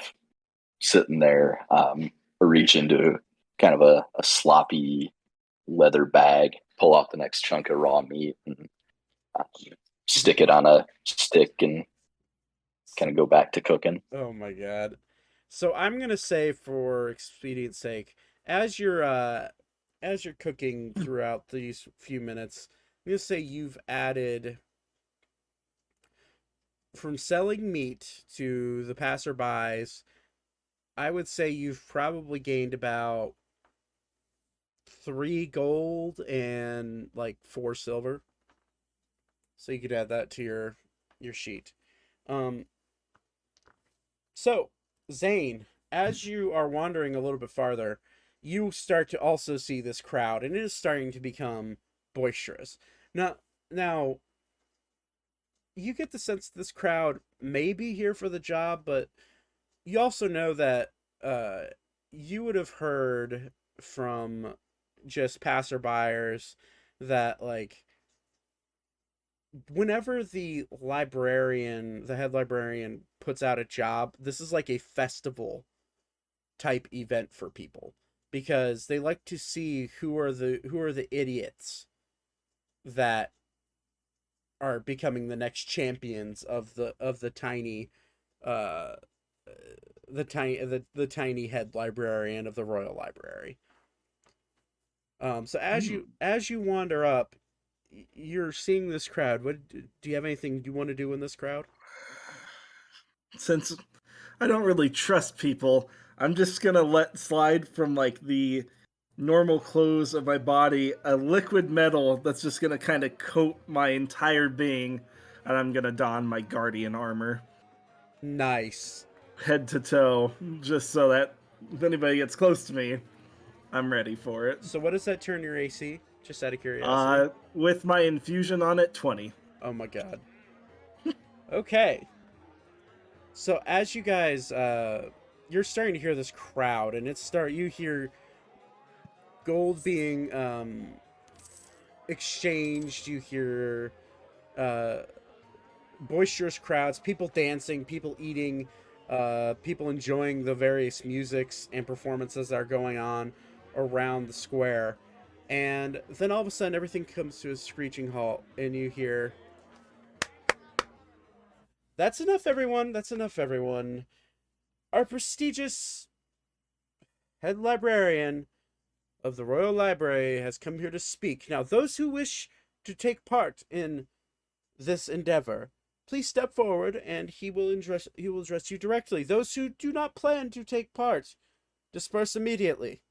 sitting there. Reach into kind of a sloppy leather bag, pull off the next chunk of raw meat, and stick it on a stick and kind of go back to cooking. Oh my god. So I'm gonna say, for expedience sake, as you're cooking throughout these few minutes, I'm gonna say you've added, from selling meat to the passerbys, I would say you've probably gained about 3 gold and like 4 silver. So you could add that to your sheet. So, Zane, as you are wandering a little bit farther, you start to also see this crowd, and it is starting to become boisterous. Now, you get the sense this crowd may be here for the job, but you also know that you would have heard from just passerbyers that, like, whenever the head librarian puts out a job, this is like a festival type event for people, because they like to see who are the idiots that are becoming the next champions of the tiny the tiny head librarian of the Royal Library. So as you wander up, you're seeing this crowd. What do you have anything you want to do in this crowd? Since I don't really trust people, I'm just gonna let slide from like the normal clothes of my body a liquid metal that's just gonna kind of coat my entire being, and I'm gonna don my guardian armor, Nice. head to toe, just so that if anybody gets close to me, I'm ready for it. So what does that turn your AC? Just out of curiosity. With my infusion on it, 20. Oh my god. Okay. So as you guys, you're starting to hear this crowd, and you hear gold being exchanged. You hear boisterous crowds, people dancing, people eating, people enjoying the various musics and performances that are going on around the square. And then all of a sudden, everything comes to a screeching halt, and you hear, "That's enough, everyone. That's enough, everyone. Our prestigious head librarian of the Royal Library has come here to speak. Now, those who wish to take part in this endeavor, please step forward, and he will address you directly. Those who do not plan to take part, disperse immediately."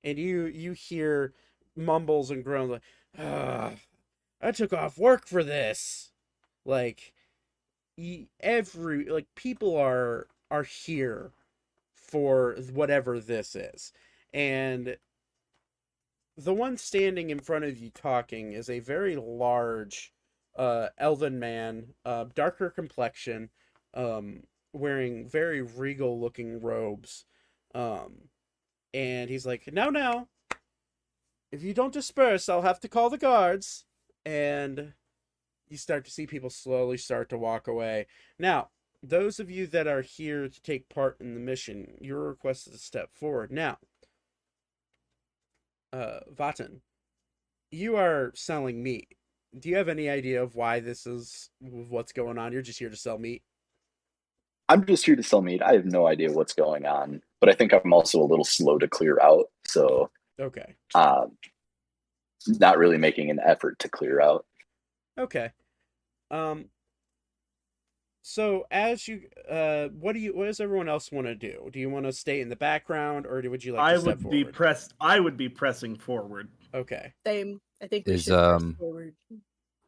And you hear mumbles and groans like, I took off work for this. Like, people are here for whatever this is. And the one standing in front of you talking is a very large elven man, darker complexion, wearing very regal looking robes. And he's like, now, if you don't disperse, I'll have to call the guards. And you start to see people slowly start to walk away. Now, those of you that are here to take part in the mission, you're requested to step forward. Now, Vaten, you are selling meat. Do you have any idea of why this is what's going on? You're just here to sell meat. I'm just here to sell meat. I have no idea what's going on, but I think I'm also a little slow to clear out. So, Okay. not really making an effort to clear out. Okay. Um. So as you, what does everyone else want to do? Do you want to stay in the background, or would you like to step forward? I would be pressing forward. Okay. Same. I think we Is should press forward.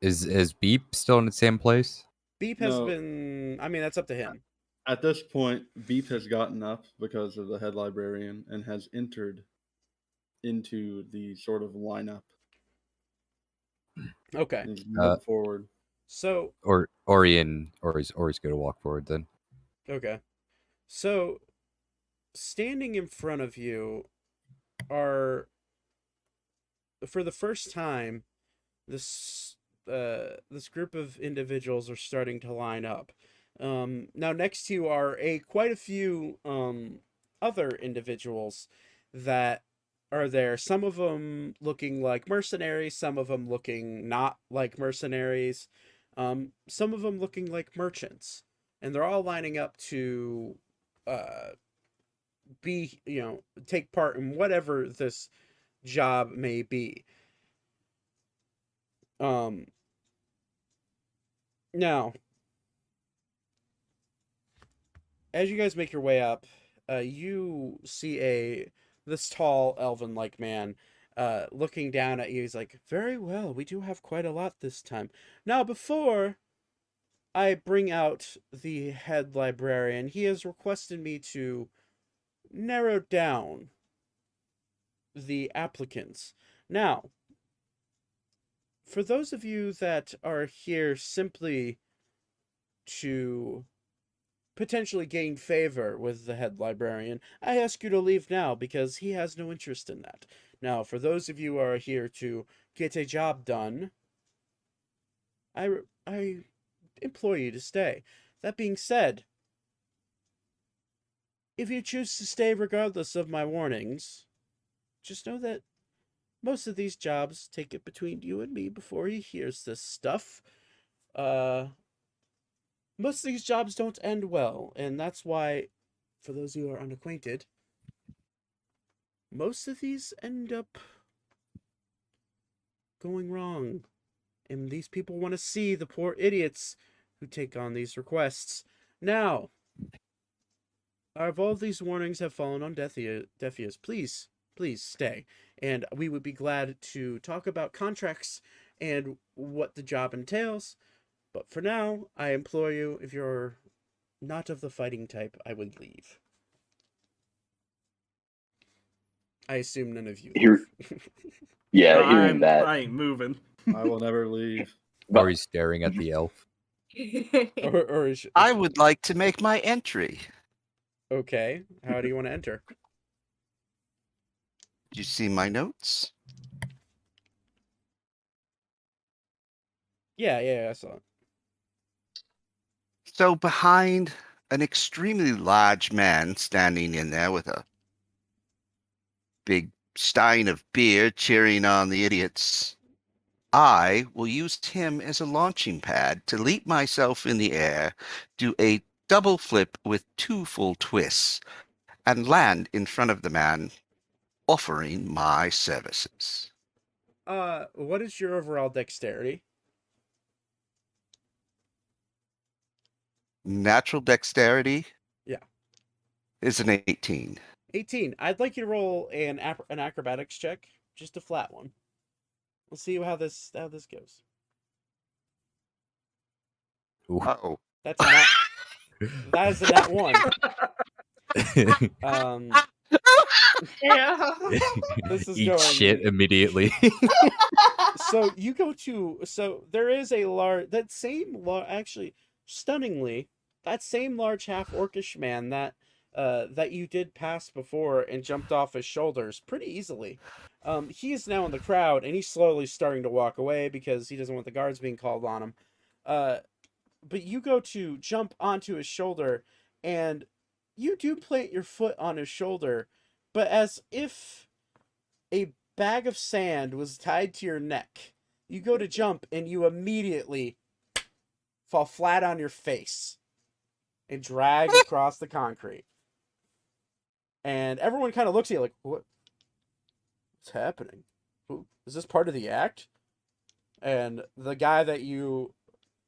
is Beep still in the same place? Beep has No. been. I mean, that's up to him. At this point, Beep has gotten up because of the head librarian and has entered into the sort of lineup. Okay. He's moved forward. So Ori's going to walk forward then. okay. So standing in front of you are, for the first time, this this group of individuals are starting to line up. Now next to you are quite a few other individuals that are there. Some of them looking like mercenaries, some of them looking not like mercenaries, some of them looking like merchants, and they're all lining up to be, take part in whatever this job may be. Now, as you guys make your way up, you see this tall elven-like man looking down at you. He's like, "Very well, we do have quite a lot this time. Now, before I bring out the head librarian, he has requested me to narrow down the applicants. Now, for those of you that are here simply to potentially gain favor with the head librarian, I ask you to leave now because he has no interest in that. Now, for those of you who are here to get a job done, I implore you to stay. That being said, if you choose to stay regardless of my warnings, just know that most of these jobs take it between you and me before he hears this stuff. Most of these jobs don't end well, and that's why, for those who are unacquainted, most of these end up going wrong. And these people want to see the poor idiots who take on these requests. Now, if all of these warnings have fallen on deaf ears, please stay. And we would be glad to talk about contracts and what the job entails. But for now, I implore you, if you're not of the fighting type, I would leave. I assume none of you Here- leave. Yeah, hearing that. I ain't moving. I will never leave. But- Ori's staring at the elf. or is I would like to make my entry. Okay, how do you want to enter? Do you see my notes? Yeah, I saw it. So behind an extremely large man standing in there with a big stein of beer cheering on the idiots, I will use him as a launching pad to leap myself in the air, do a double flip with 2 full twists, and land in front of the man offering my services. What is your overall dexterity? Natural dexterity? Yeah. Is an 18. 18. I'd like you to roll an acrobatics check, just a flat one. We'll see how this goes. Ooh. Uh-oh. That is a nat 1. Yeah. This is Eat going shit immediately. So you go to, so there is a large, actually, stunningly, that same large half-orcish man that you did pass before and jumped off his shoulders pretty easily. He is now in the crowd, and he's slowly starting to walk away because he doesn't want the guards being called on him. But you go to jump onto his shoulder, and you do plant your foot on his shoulder, but as if a bag of sand was tied to your neck. You go to jump, and you immediately fall flat on your face and drag across the concrete. And everyone kind of looks at you like, what's happening? Is this part of the act? And the guy that you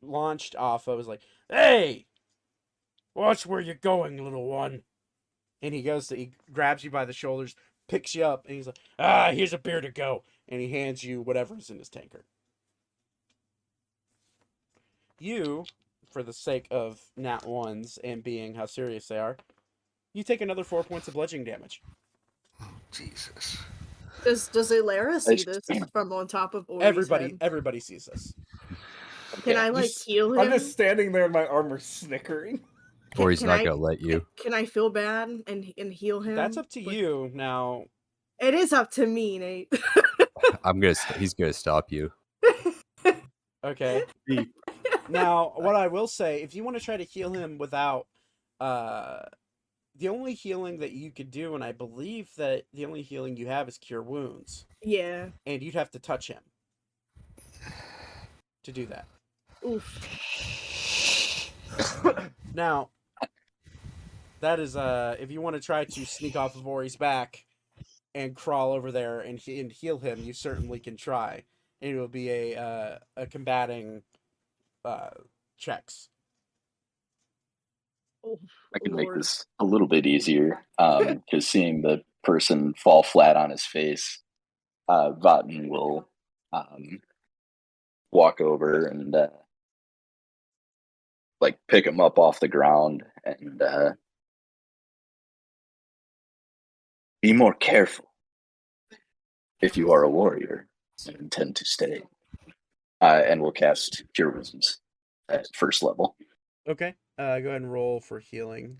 launched off of was like, hey, watch where you're going, little one. And he grabs you by the shoulders, picks you up, and he's like, here's a beer to go. And he hands you whatever's in his tankard. You, for the sake of nat ones and being how serious they are, you take another 4 points of bludgeoning damage. Jesus. Does Elara see this from on top of Ori's head? Everybody sees this. Can I heal him? I'm just standing there in my armor snickering. Ori's not gonna let you. Can I feel bad and heal him? That's up to you now. It is up to me, Nate. He's gonna stop you. Okay. Now, what I will say, if you want to try to heal him without, the only healing that you could do, and I believe that the only healing you have is Cure Wounds. Yeah. And you'd have to touch him to do that. Oof. Now, that is, if you want to try to sneak off of Ori's back and crawl over there and heal him, you certainly can try. And it will be a combating checks. I can make this a little bit easier, because seeing the person fall flat on his face, Vatten will walk over and pick him up off the ground and be more careful if you are a warrior and intend to stay. And we'll cast Cure Wounds at first level. Okay. Go ahead and roll for healing.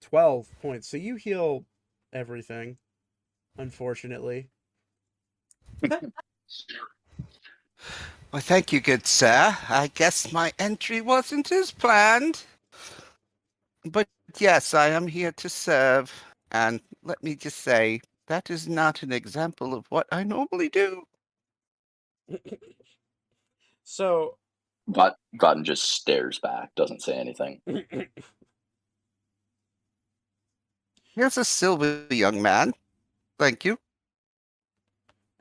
12 points. So you heal everything, unfortunately. Well, thank you, good sir. I guess my entry wasn't as planned. But yes, I am here to serve. And let me just say, that is not an example of what I normally do. So Vatten just stares back, doesn't say anything. Here's a silver, young man. Thank you.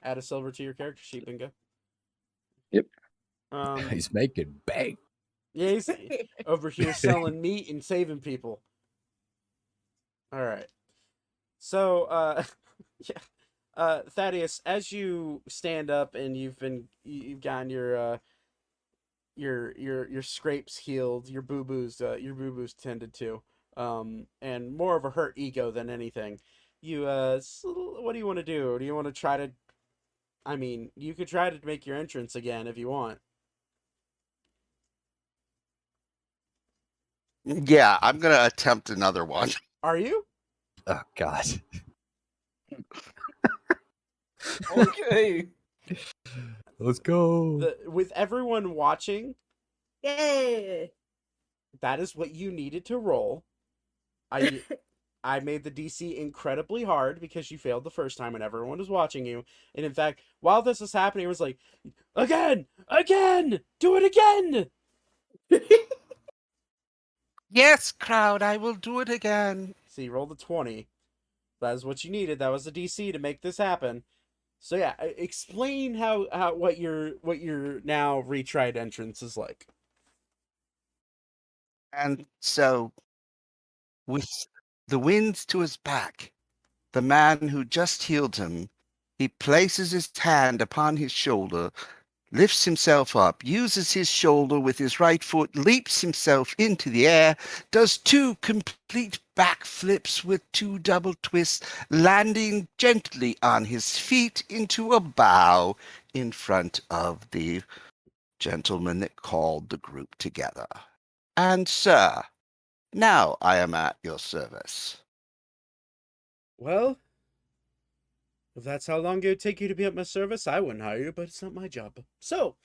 Add a silver to your character sheet, bingo. Yep. He's making bank. Yeah, he's over here selling meat and saving people. All right. So, Thaddeus, as you stand up and you've gotten your scrapes healed, your boo-boos tended to, and more of a hurt ego than anything. You what do you want to do? Do you want to try to? I mean, you could try to make your entrance again if you want. Yeah, I'm going to attempt another one. Are you? Oh God. Okay. Let's go. With everyone watching, Yay! that is what you needed to roll. I made the DC incredibly hard because you failed the first time and everyone was watching you. And in fact, while this was happening, it was like, again, do it again. Yes, crowd, I will do it again. So you rolled a 20. That is what you needed. That was the DC to make this happen. So yeah, explain how what your now retried entrance is like. And so, with the winds to his back, the man who just healed him, he places his hand upon his shoulder, lifts himself up, uses his shoulder with his right foot, leaps himself into the air, does 2 complete backflips with 2 double twists, landing gently on his feet into a bow in front of the gentleman that called the group together. And, sir, now I am at your service. Well, if that's how long it would take you to be at my service, I wouldn't hire you, but it's not my job. So,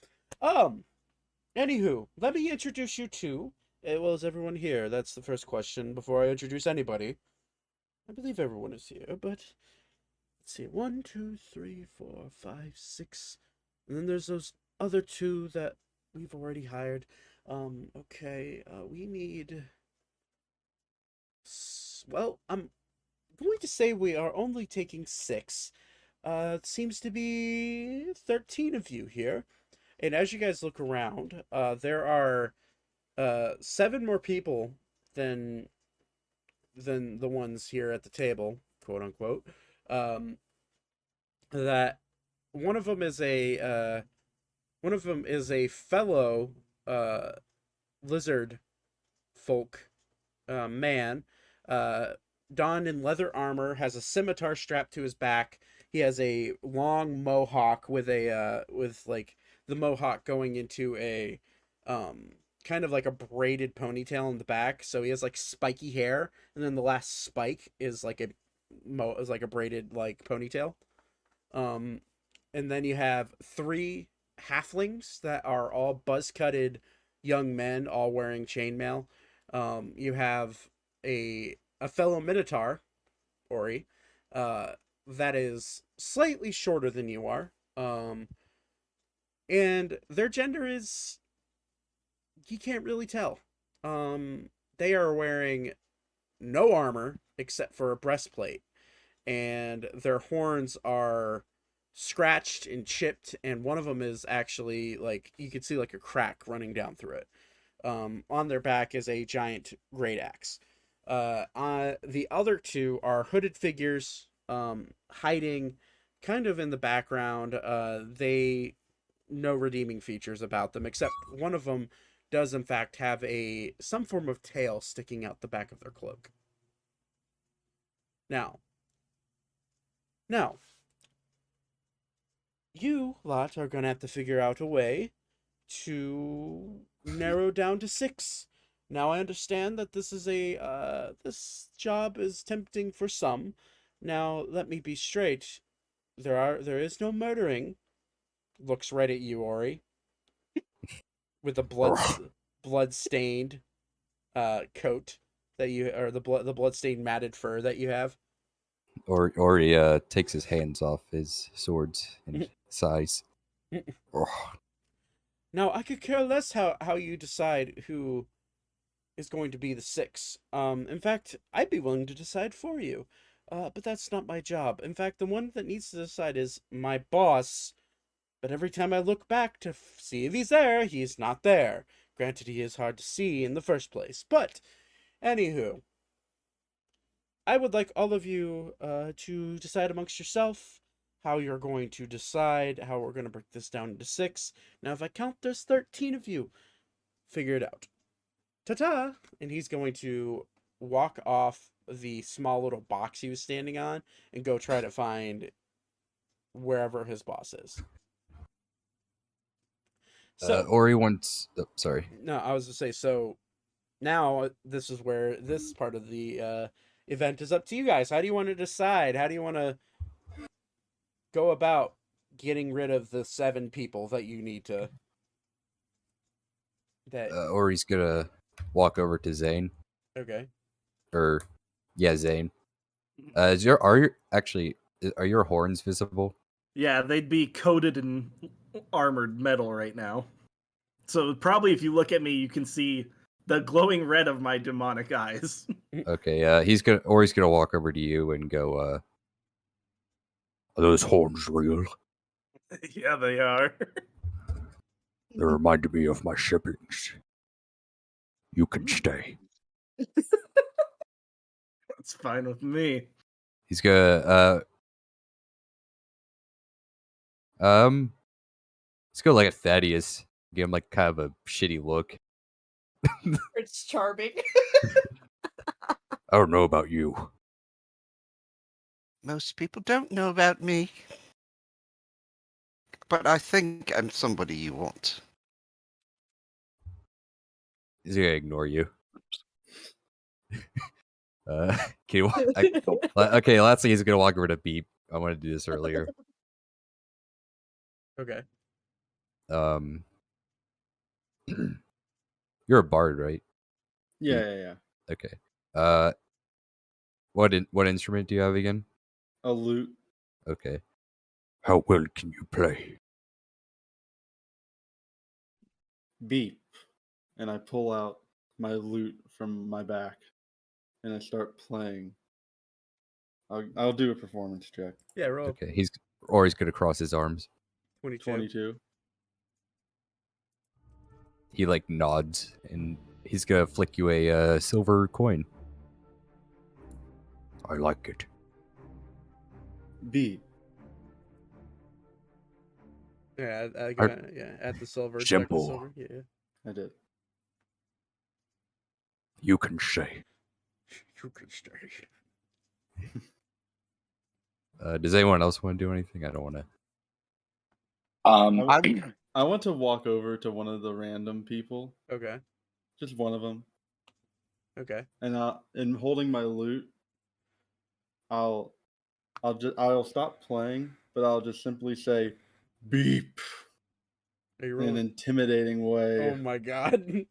anywho, let me introduce you to, as well as everyone here. That's the first question before I introduce anybody. I believe everyone is here, but let's see. 1, 2, 3, 4, 5, 6. And then there's those other 2 that we've already hired. Okay, we need. Well, I'm going to say we are only taking 6. It seems to be 13 of you here. And as you guys look around, there are 7 more people than the ones here at the table, quote unquote. That one of them is a fellow lizard folk man, donned in leather armor, has a scimitar strapped to his back. He has a long mohawk with like the mohawk going into a kind of like a braided ponytail in the back. So he has like spiky hair, and then the last spike is like a braided like ponytail. Um, and then you have 3 halflings that are all buzz-cutted young men, all wearing chainmail. You have a fellow Minotaur, Ori, that is slightly shorter than you are. And their gender is, you can't really tell. They are wearing no armor except for a breastplate, and their horns are scratched and chipped, and one of them is actually like you can see like a crack running down through it. On their back is a giant great axe. The other 2 are hooded figures, hiding kind of in the background. They no redeeming features about them, except one of them does in fact have some form of tail sticking out the back of their cloak. Now, you lot are gonna have to figure out a way to narrow down to 6. Now I understand that this job is tempting for some. Now let me be straight. There is no murdering. Looks right at you, Ori, with the blood stained coat that you, or the blood stained matted fur that you have. Or he takes his hands off his swords and sighs. Now I could care less how you decide who is going to be the 6. In fact, I'd be willing to decide for you. But that's not my job. In fact, the one that needs to decide is my boss. But every time I look back to see if he's there, he's not there. Granted, he is hard to see in the first place. But, anywho, I would like all of you to decide amongst yourself how you're going to decide how we're going to break this down into 6. Now, if I count, there's 13 of you. Figure it out. Ta-ta! And he's going to walk off the small little box he was standing on and go try to find wherever his boss is. So Ori wants. Oh, sorry. No, I was to say, so now this is where this part of the event is up to you guys. How do you want to decide? How do you want to go about getting rid of the 7 people that you need to? Ori's gonna walk over to Zane. Okay. Zane. Are your horns visible? Yeah, they'd be coated in armored metal right now. So probably if you look at me, you can see the glowing red of my demonic eyes. Okay, Ori's gonna walk over to you and go, Are those horns real? Yeah, they are. They reminded me of my siblings. You can stay. That's fine with me. he's gonna, let's go like at Thaddeus. Give him like kind of a shitty look. It's charming. I don't know about you. Most people don't know about me. But I think I'm somebody you want. He's gonna ignore you. Can you, okay, lastly, he's gonna walk over to Beep. I wanted to do this earlier. Okay. You're a bard, right? Yeah. Okay. What instrument do you have again? A lute. Okay. How well can you play? Beep. And I pull out my lute from my back, and I start playing. I'll do a performance check. Yeah, roll Okay. He's gonna cross his arms. 22. 22. He like nods, and he's gonna flick you a silver coin. I like it. Beep. Yeah, add the silver. Simple. Deduct the silver. Yeah. I did. You can say. You can stay. Does anyone else want to do anything? I don't want to. I want to walk over to one of the random people, Okay. just one of them, Okay. and holding my lute, I'll stop playing, but I'll just simply say, "Beep," Are you in an rolling? intimidating way. Oh my god.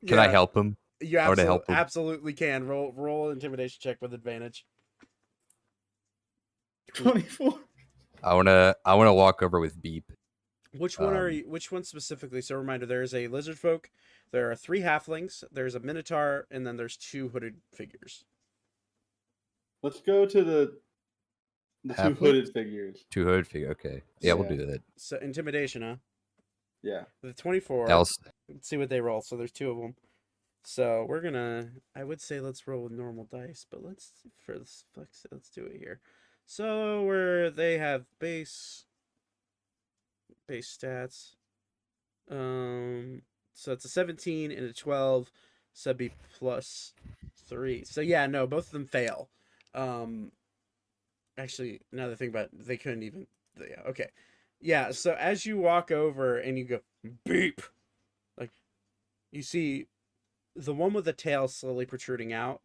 Can I help him? You I wanna help him. absolutely can. Roll an intimidation check with advantage. 24. I wanna walk over with Beep. Which one are you? Which one specifically? So, reminder: there is a lizard folk, there are 3 halflings, there's a minotaur, and then there's 2 hooded figures. Let's go to the 2 Halfling? hooded figures. 2 hood figure. Okay. Yeah, we'll Yeah. do that. So, intimidation, huh? Yeah. The 24. Else, Let's see what they roll. So, there's 2 of them. So, we're gonna. I would say let's roll with normal dice, but let's do it here. So, they have base stats. So it's a 17 and a 12, so that'd be plus 3. So yeah, no, both of them fail. Actually, now that I think about it, they couldn't even. Yeah, okay. Yeah, so as you walk over and you go beep, like you see the one with the tail slowly protruding out,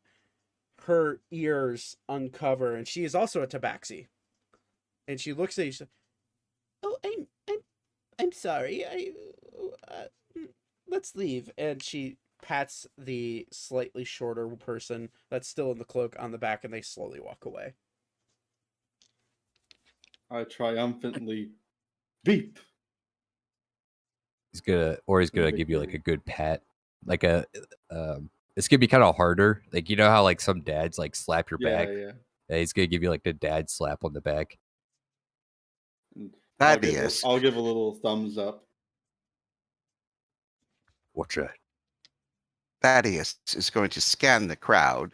her ears uncover, and she is also a tabaxi. And she looks at you. She's like, "Oh, I'm sorry. Let's leave." And she pats the slightly shorter person that's still in the cloak on the back, and they slowly walk away. I triumphantly beep. he's gonna big give you like baby. a good pat, like a. It's gonna be kind of harder. Like you know how like some dads like slap your Yeah, back. yeah. Yeah, he's gonna give you like the dad slap on the back. And Thaddeus, I'll give a little thumbs up. What's that? Thaddeus is going to scan the crowd.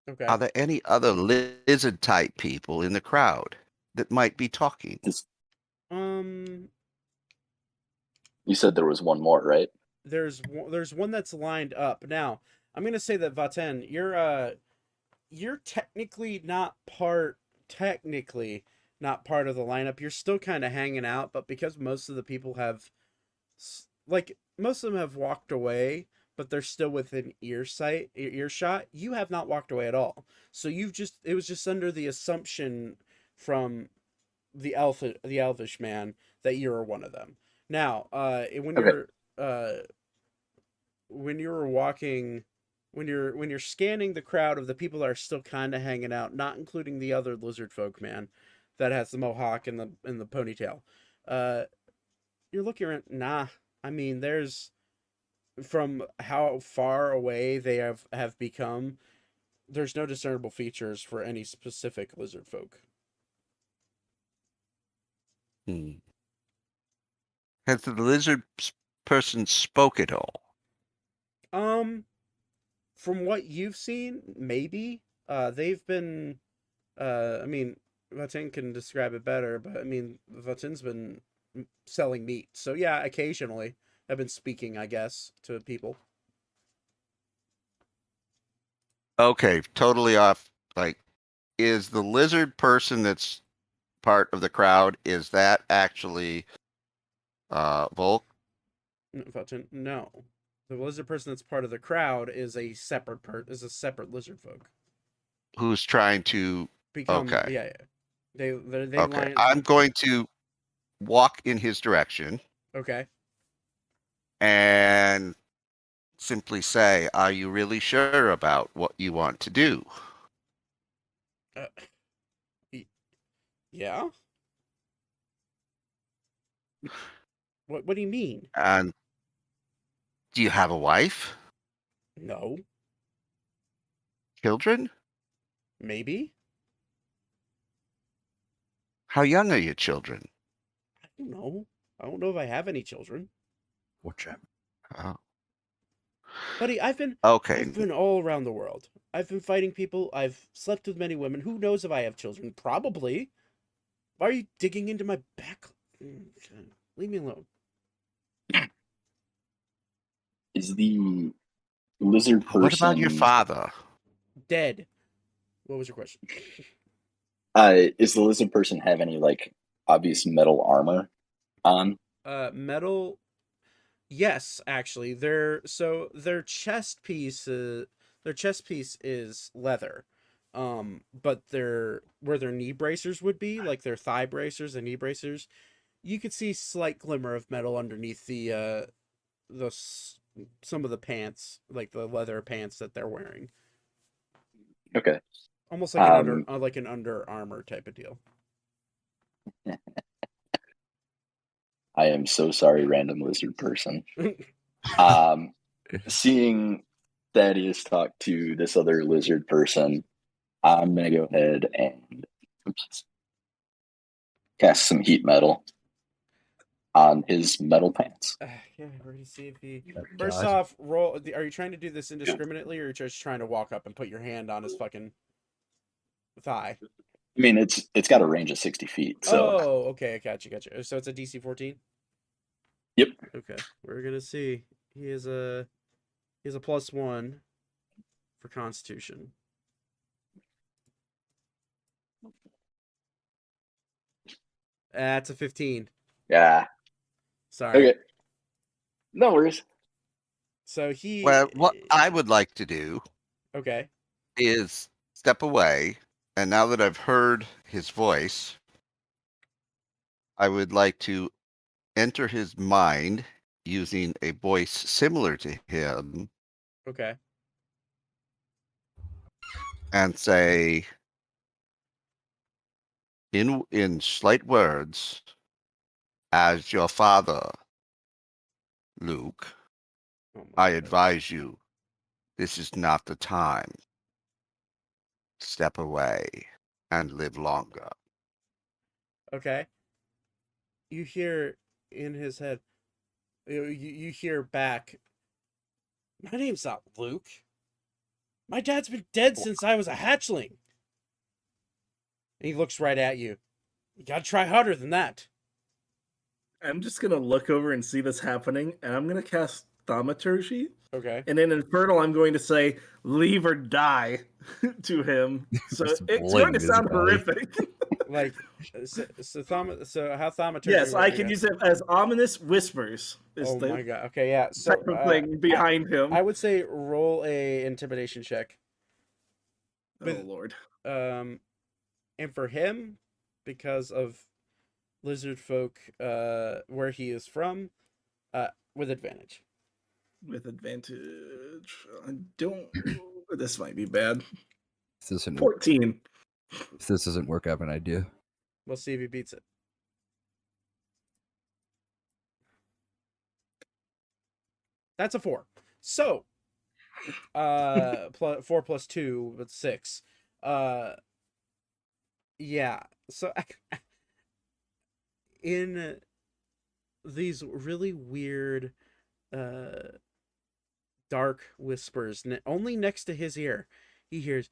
Okay. Are there any other lizard type people in the crowd that might be talking? You said there was one more, right? There's one that's lined up. Now, I'm gonna say that Vaten, you're technically not part of the lineup. You're still kind of hanging out, but because most of the people have, like, most of them have walked away, but they're still within earshot. You have not walked away at all. So it was just under the assumption from the elvish man that you're one of them. Now, when you're walking, when you're scanning the crowd of the people that are still kind of hanging out, not including the other lizard folk man that has the mohawk and the ponytail, you're looking around. Nah, I mean, there's, from how far away they have become, there's no discernible features for any specific lizard folk. Has the lizard person spoke at all? From what you've seen, maybe. They've been. I mean, Vatin can describe it better, but I mean, Vatin's been selling meat, so yeah, occasionally I've been speaking, I guess, to people. Okay, totally off. Like, is the lizard person that's part of the crowd, is that actually Volk? Vatin, no. The lizard person that's part of the crowd is a separate separate lizard folk. Who's trying to Become, okay. yeah. They Okay, I'm going to walk in his direction Okay. and simply say, "Are you really sure about what you want to do?" Uh, yeah. What do you mean? And do you have a wife? No. Children? Maybe. How young are your children? I don't know. I don't know if I have any children. Watch out. Oh, Buddy, okay. I've been all around the world. I've been fighting people. I've slept with many women. Who knows if I have children? Probably. Why are you digging into my back? Leave me alone. Is the lizard person? What about your father? Dead. What was your question? Is the lizard person have any like obvious metal armor on? Metal. Yes, actually, their chest piece is leather, but where their knee bracers would be, like their thigh bracers and knee bracers, you could see slight glimmer of metal underneath some of the pants, like the leather pants that they're wearing, Okay. almost like an Under Armour type of deal. I am so sorry, random lizard person. Seeing Thaddeus talk to this other lizard person, I'm gonna go ahead and cast some heat metal on his metal pants. Yeah, we're gonna see if he. Oh, First God. off, roll. Are you trying to do this indiscriminately, or are you just trying to walk up and put your hand on his fucking thigh? I mean, it's got a range of 60 feet, so Oh, okay, I got you. So it's a DC 14. Yep. Okay, we're gonna see. He has a +1 for Constitution. That's a 15. Yeah. Sorry. Okay. No worries. So he. Well, what I would like to do Okay. is step away, and now that I've heard his voice, I would like to enter his mind using a voice similar to him Okay. and say, in slight words, "As your father, Luke, Oh I God. advise you, this is not the time. Step away and live longer." Okay. You hear in his head. You hear back. My name's not Luke. My dad's been dead since I was a hatchling. And he looks right at you. You gotta try harder than that. I'm just gonna look over and see this happening, and I'm gonna cast Thaumaturgy. Okay. And in Infernal, I'm going to say, "Leave or die," to him. So Just it's bling going to his sound body. horrific. Like, so how thaumaturgy? Yes, I works can again? use it as ominous whispers. Is Oh the my god. Okay, yeah. So type of thing behind him. I would say roll a intimidation check. Oh with- lord. And for him, because of lizard folk, where he is from, with advantage. With advantage. I don't. This might be bad. If this doesn't, 14. if this doesn't work, I have an idea. We'll see if he beats it. That's a 4. So, 4 plus 2, but 6. Yeah. So, in these really weird, dark whispers, only next to his ear, he hears,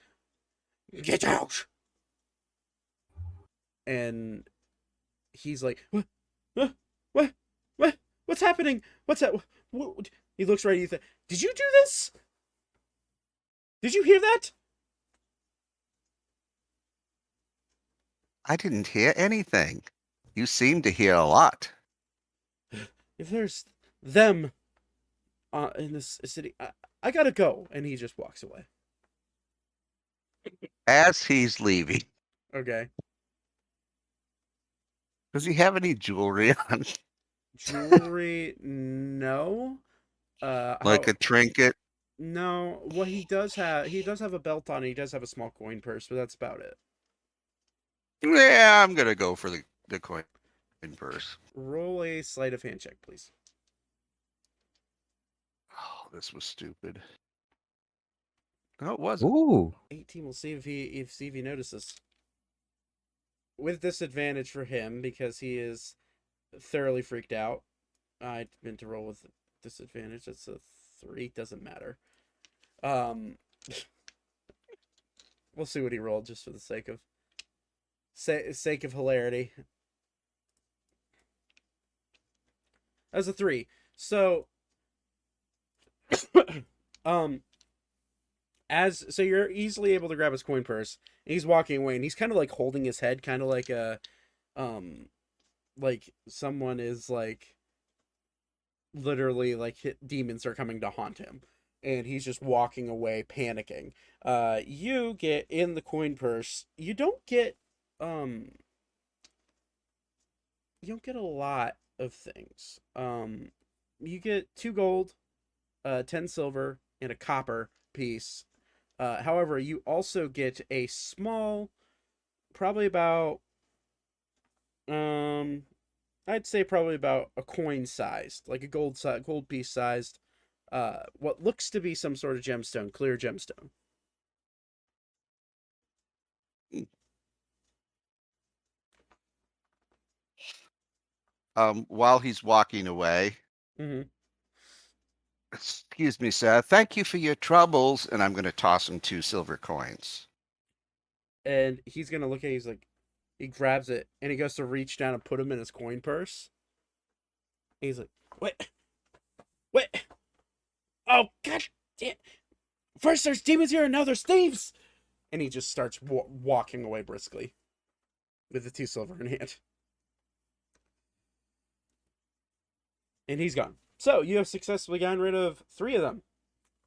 "Get out!" And he's like, "What? What's happening? What's that? What? He looks right at you. Did you do this? Did you hear that?" I didn't hear anything. You seem to hear a lot. If there's them in this city, I gotta go. And he just walks away. As he's leaving, Okay. does he have any jewelry on? Jewelry, no. Like a trinket? No, well he does have a belt on. And he does have a small coin purse, but that's about it. Yeah, I'm gonna go for the coin purse. Roll a sleight of hand check, please. Oh, this was stupid. No, it wasn't. Ooh. 18. We'll see if he notices. With disadvantage for him because he is thoroughly freaked out. I meant to roll with disadvantage. That's a 3. Doesn't matter. We'll see what he rolled just for the sake of hilarity. That's a 3. So, so you're easily able to grab his coin purse. And he's walking away, and he's kind of like holding his head, kind of like like someone is like literally like demons are coming to haunt him, and he's just walking away, panicking. You get in the coin purse. You don't get a lot of things. You get 2 gold, 10 silver, and a copper piece. However, you also get a small, probably about, I'd say probably about a coin sized, like a gold piece sized, what looks to be some sort of gemstone, clear gemstone. While he's walking away, Mm-hmm. excuse me, sir. Thank you for your troubles, and I'm going to toss him 2 silver coins. And he's gonna look at it, he's like, he grabs it, and he goes to reach down and put him in his coin purse. And he's like, wait, oh, god damn. First there's demons here, and now there's thieves! And he just starts walking away briskly with the 2 silver in hand. And he's gone. So, you have successfully gotten rid of 3 of them.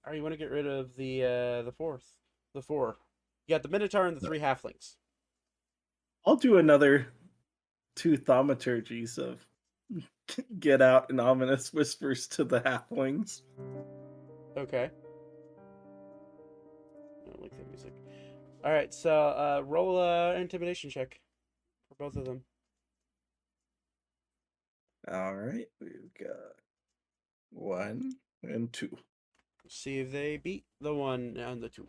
Or you want to get rid of the 4th? The 4. You got the Minotaur and the 3 halflings. I'll do another 2 thaumaturgies of get out and ominous whispers to the halflings. Okay. I don't like that music. Alright, so roll an intimidation check for both of them. Alright, we've got 1 and 2. See if they beat the 1 and the 2.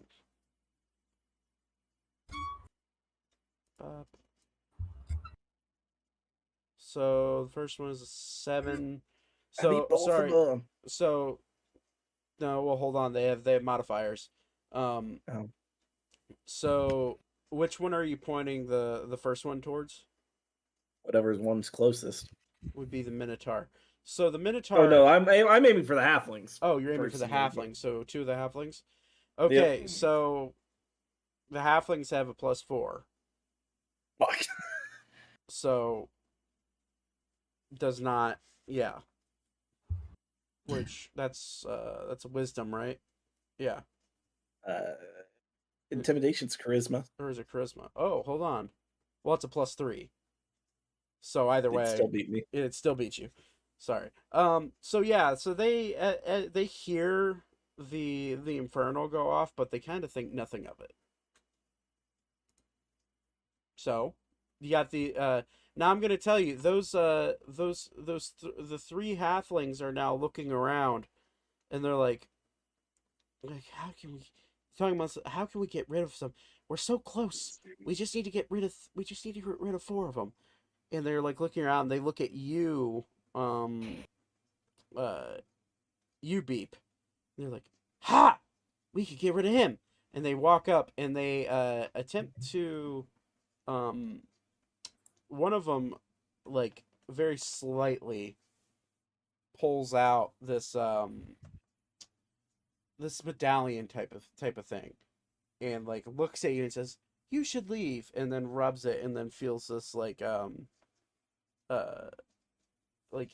So the first one is a 7. So sorry. So no, well hold on. They have modifiers. So which one are you pointing the first one towards? Whatever's one's closest Would be the Minotaur. So the Minotaur. Oh no, I'm aiming for the halflings. Oh, you're aiming for the halflings. So 2 of the halflings. Okay, yep. So the halflings have a +4. Fuck. So does not, yeah. Which that's a wisdom, right? Yeah. Intimidation's charisma. Or is it charisma? Oh, hold on. Well, it's a +3. So either way, It'd still beat me. It still beats you. Sorry. So yeah. So they hear the infernal go off, but they kind of think nothing of it. So you got the now I'm gonna tell you the 3 halflings are now looking around, and they're like how can we get rid of some? We're so close. We just need to get rid of 4 of them. And they're like looking around. They look at you, you Beep. And they're like, ha! We could get rid of him. And they walk up and they attempt to, one of them, like very slightly pulls out this this medallion type of thing, and like looks at you and says, "You should leave," and then rubs it, and then feels this like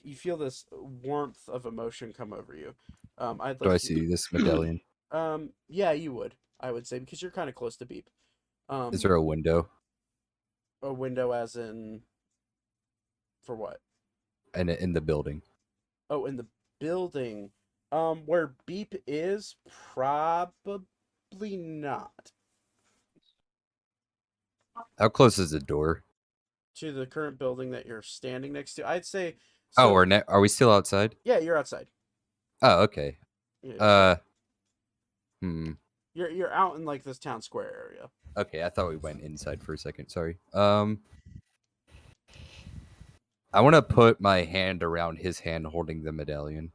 you feel this warmth of emotion come over you. Do I see this medallion? Yeah, you would. I would say, because you're kind of close to Beep. Is there a window? A window, as in, for what? In the building. Oh, in the building. Where Beep is, probably not. How close is the door? To the current building that you're standing next to, I'd say. Oh, So, are we still outside? yeah, you're outside. Oh, okay. Yeah, Hmm. you're out in like this town square area. Okay, I thought we went inside for a second. Sorry. I want to put my hand around his hand holding the medallion.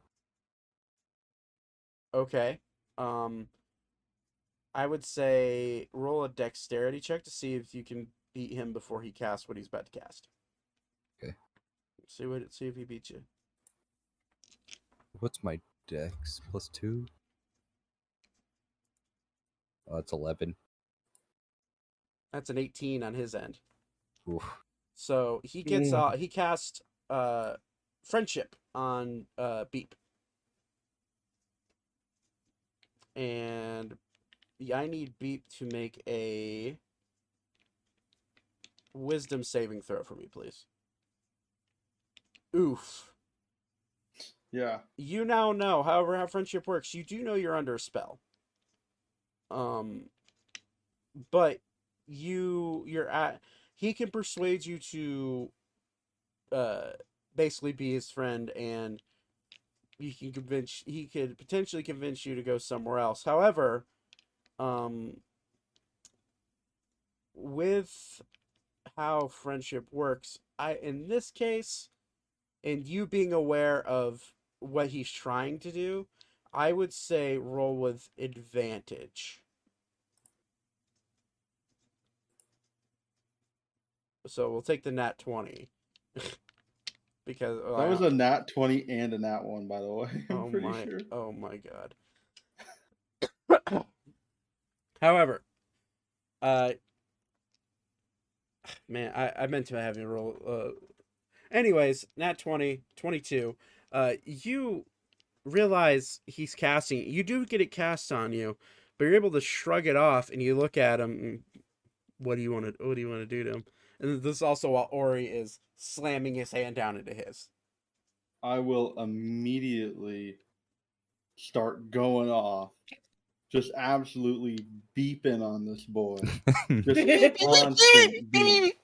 Okay. I would say roll a dexterity check to see if you can beat him before he casts what he's about to cast. Okay. See if he beats you. What's my dex? +2? Oh, it's 11. That's an 18 on his end. Oof. So he gets he casts friendship on Beep. And I need Beep to make a wisdom saving throw for me, please. Oof. Yeah. You now know, however, how friendship works. You do know you're under a spell. But he can persuade you to basically be his friend, and he could potentially convince you to go somewhere else. However, with how friendship works, in this case, and you being aware of what he's trying to do, I would say roll with advantage. So we'll take the nat 20. Because That was a nat 20 and a nat 1, by the way. I'm pretty sure. Oh my god. However, man, I meant to have you roll. Anyways, nat 20, 22. You realize he's casting. You do get it cast on you, but you're able to shrug it off, and you look at him. What do you want to do to him? And this is also while Ori is slamming his hand down into his. I will immediately start going off, just absolutely beeping on this boy. Just constant beep.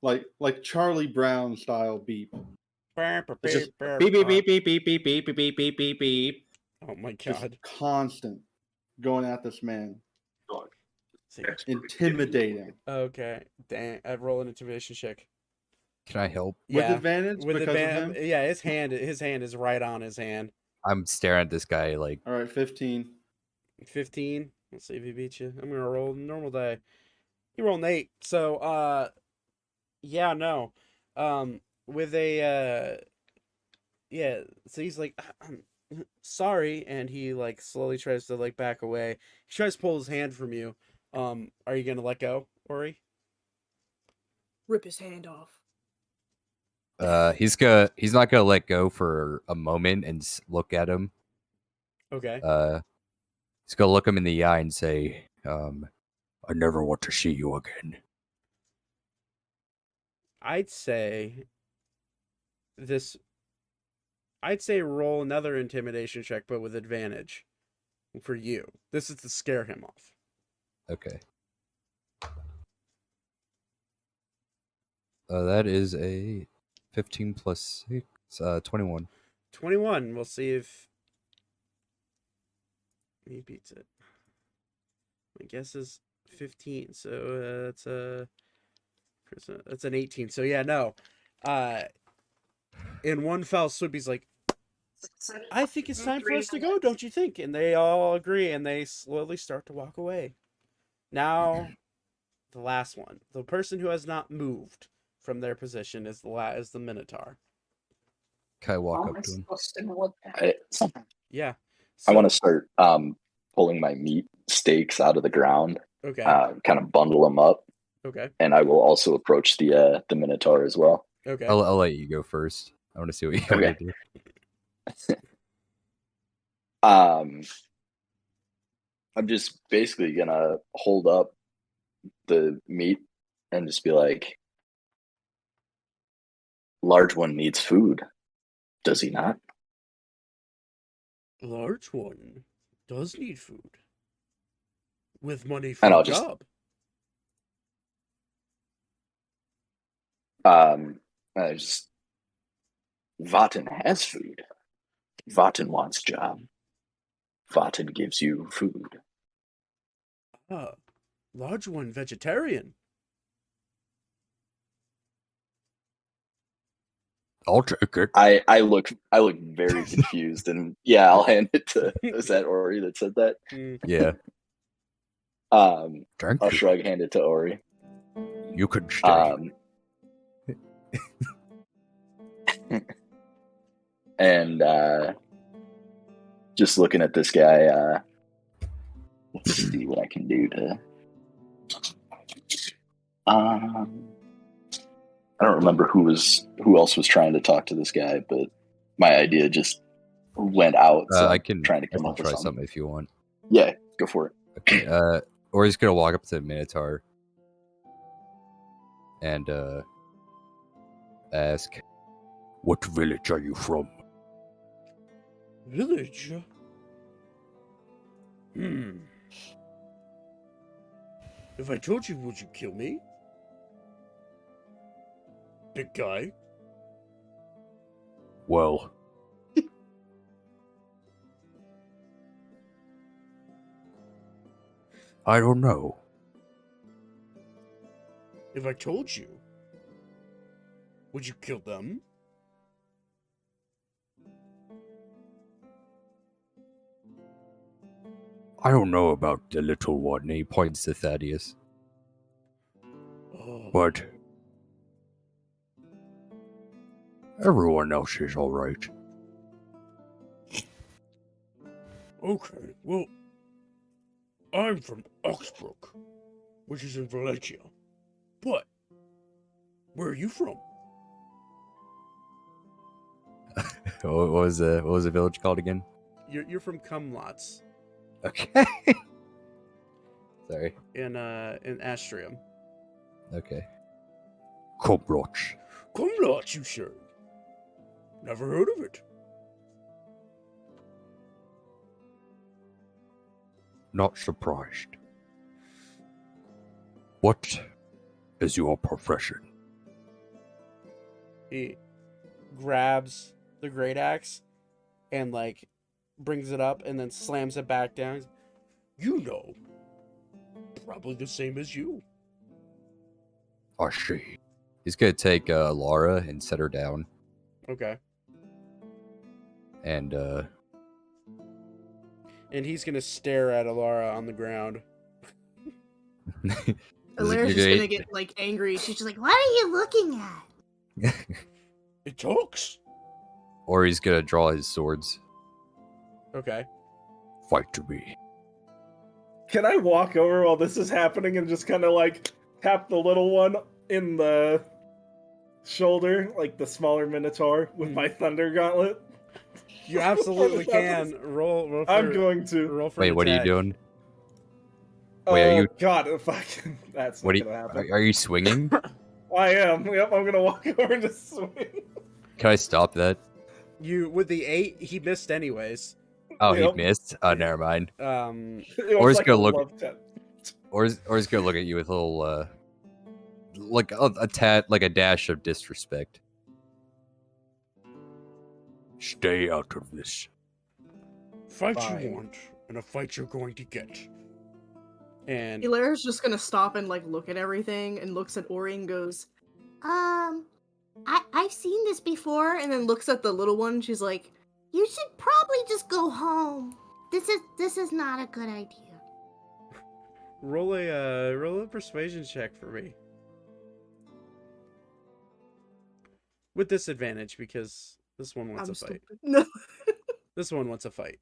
Like Charlie Brown style beep. It's just beep beep beep beep beep beep beep beep beep beep beep beep. Oh my Just god. constant going at this man. See. Intimidating. Okay. Dang, I roll an intimidation check. Can I help? With advantage? With because advantage. of him? Yeah, his hand is right on his hand. I'm staring at this guy like. All right, 15. 15. Let's see if he beats you. I'm gonna roll normal die. You roll an 8. So yeah, no. With a yeah, so he's like sorry, and he like slowly tries to like back away. He tries to pull his hand from you. Are you gonna let go, Ori? Rip his hand off. He's not gonna let go for a moment and look at him. Okay. He's gonna look him in the eye and say, "I never want to see you again." I'd say roll another intimidation check, but with advantage for you. This is to scare him off. Okay. That is a 15 plus 6, 21. 21. We'll see if he beats it. My guess is 15. So that's an 18. So yeah, no. In one fell swoop, he's like, I think it's time for us to go, don't you think? And they all agree, and they slowly start to walk away. Now, the last one. The person who has not moved from their position is the Minotaur. Can I walk up to him? Yeah. I want to start pulling my meat steaks out of the ground. Okay. Kind of bundle them up. Okay. And I will also approach the Minotaur as well. Okay. I'll let you go first. I want to see what you want to do. I'm just basically gonna hold up the meat and just be like, large one needs food, does he not? A large one does need food. With money for And a I'll just job. I just Vaten has food. Vaten wants job. Vaten gives you food. Large one vegetarian. I'll take it. I look very confused, and yeah, I'll hand it to. Is that Ori that said that? Yeah. Thank I'll you. shrug, hand it to Ori. You can stay. And just looking at this guy, let's see what I can do to. I don't remember who else was trying to talk to this guy, but my idea just went out. So I I'm can trying to I come can up with try something. something if you want. Yeah, go for it. Okay. Ori's gonna walk up to the Minotaur and ask, What village are you from? Village? If I told you, would you kill me? Big guy? Well, I don't know. If I told you, would you kill them? I don't know about the little one, and he points to Thaddeus. Oh, but everyone else is alright. okay. Well, I'm from Oxbrook, which is in Valencia. But, where are you from? What was the village called again? You're from Cumlots Okay. Sorry. in Astrium. Okay. Cumlots. Cumlots, you say? Never heard of it. Not surprised. What is your profession? He grabs the great axe and like brings it up and then slams it back down. You know, probably the same as you. I see. He's gonna take Laura and set her down, Okay. and And he's gonna stare at Alara on the ground. Alara's just gonna get like angry. She's just like, What are you looking at? It talks. Or he's gonna draw his swords. Okay. Fight to me. Can I walk over while this is happening and just kind of like tap the little one in the shoulder, like the smaller Minotaur, with my Thunder Gauntlet? You absolutely can. Roll for, I'm going to. roll for Wait, an what are you attack. doing? Wait, are you? God, if I can, that's What not are you? gonna happen. Are you swinging? I am. Yep, I'm gonna walk over and just swing. Can I stop that? You with the 8, he missed anyways. Oh, Yep. he missed. Oh, never mind. It Or was he's like gonna a look- love tap. Or he's gonna look at you with a little, like a tad, like a dash of disrespect. Stay out of this. Fight Fine. you want, and a fight you're going to get. And Alara's just gonna stop and like look at everything and looks at Ori and goes, I've seen this before. and then looks at the little one. She's like, You should probably just go home. This is not a good idea. roll a persuasion check for me. With disadvantage because this one wants I'm a fight. stupid. No. This one wants a fight.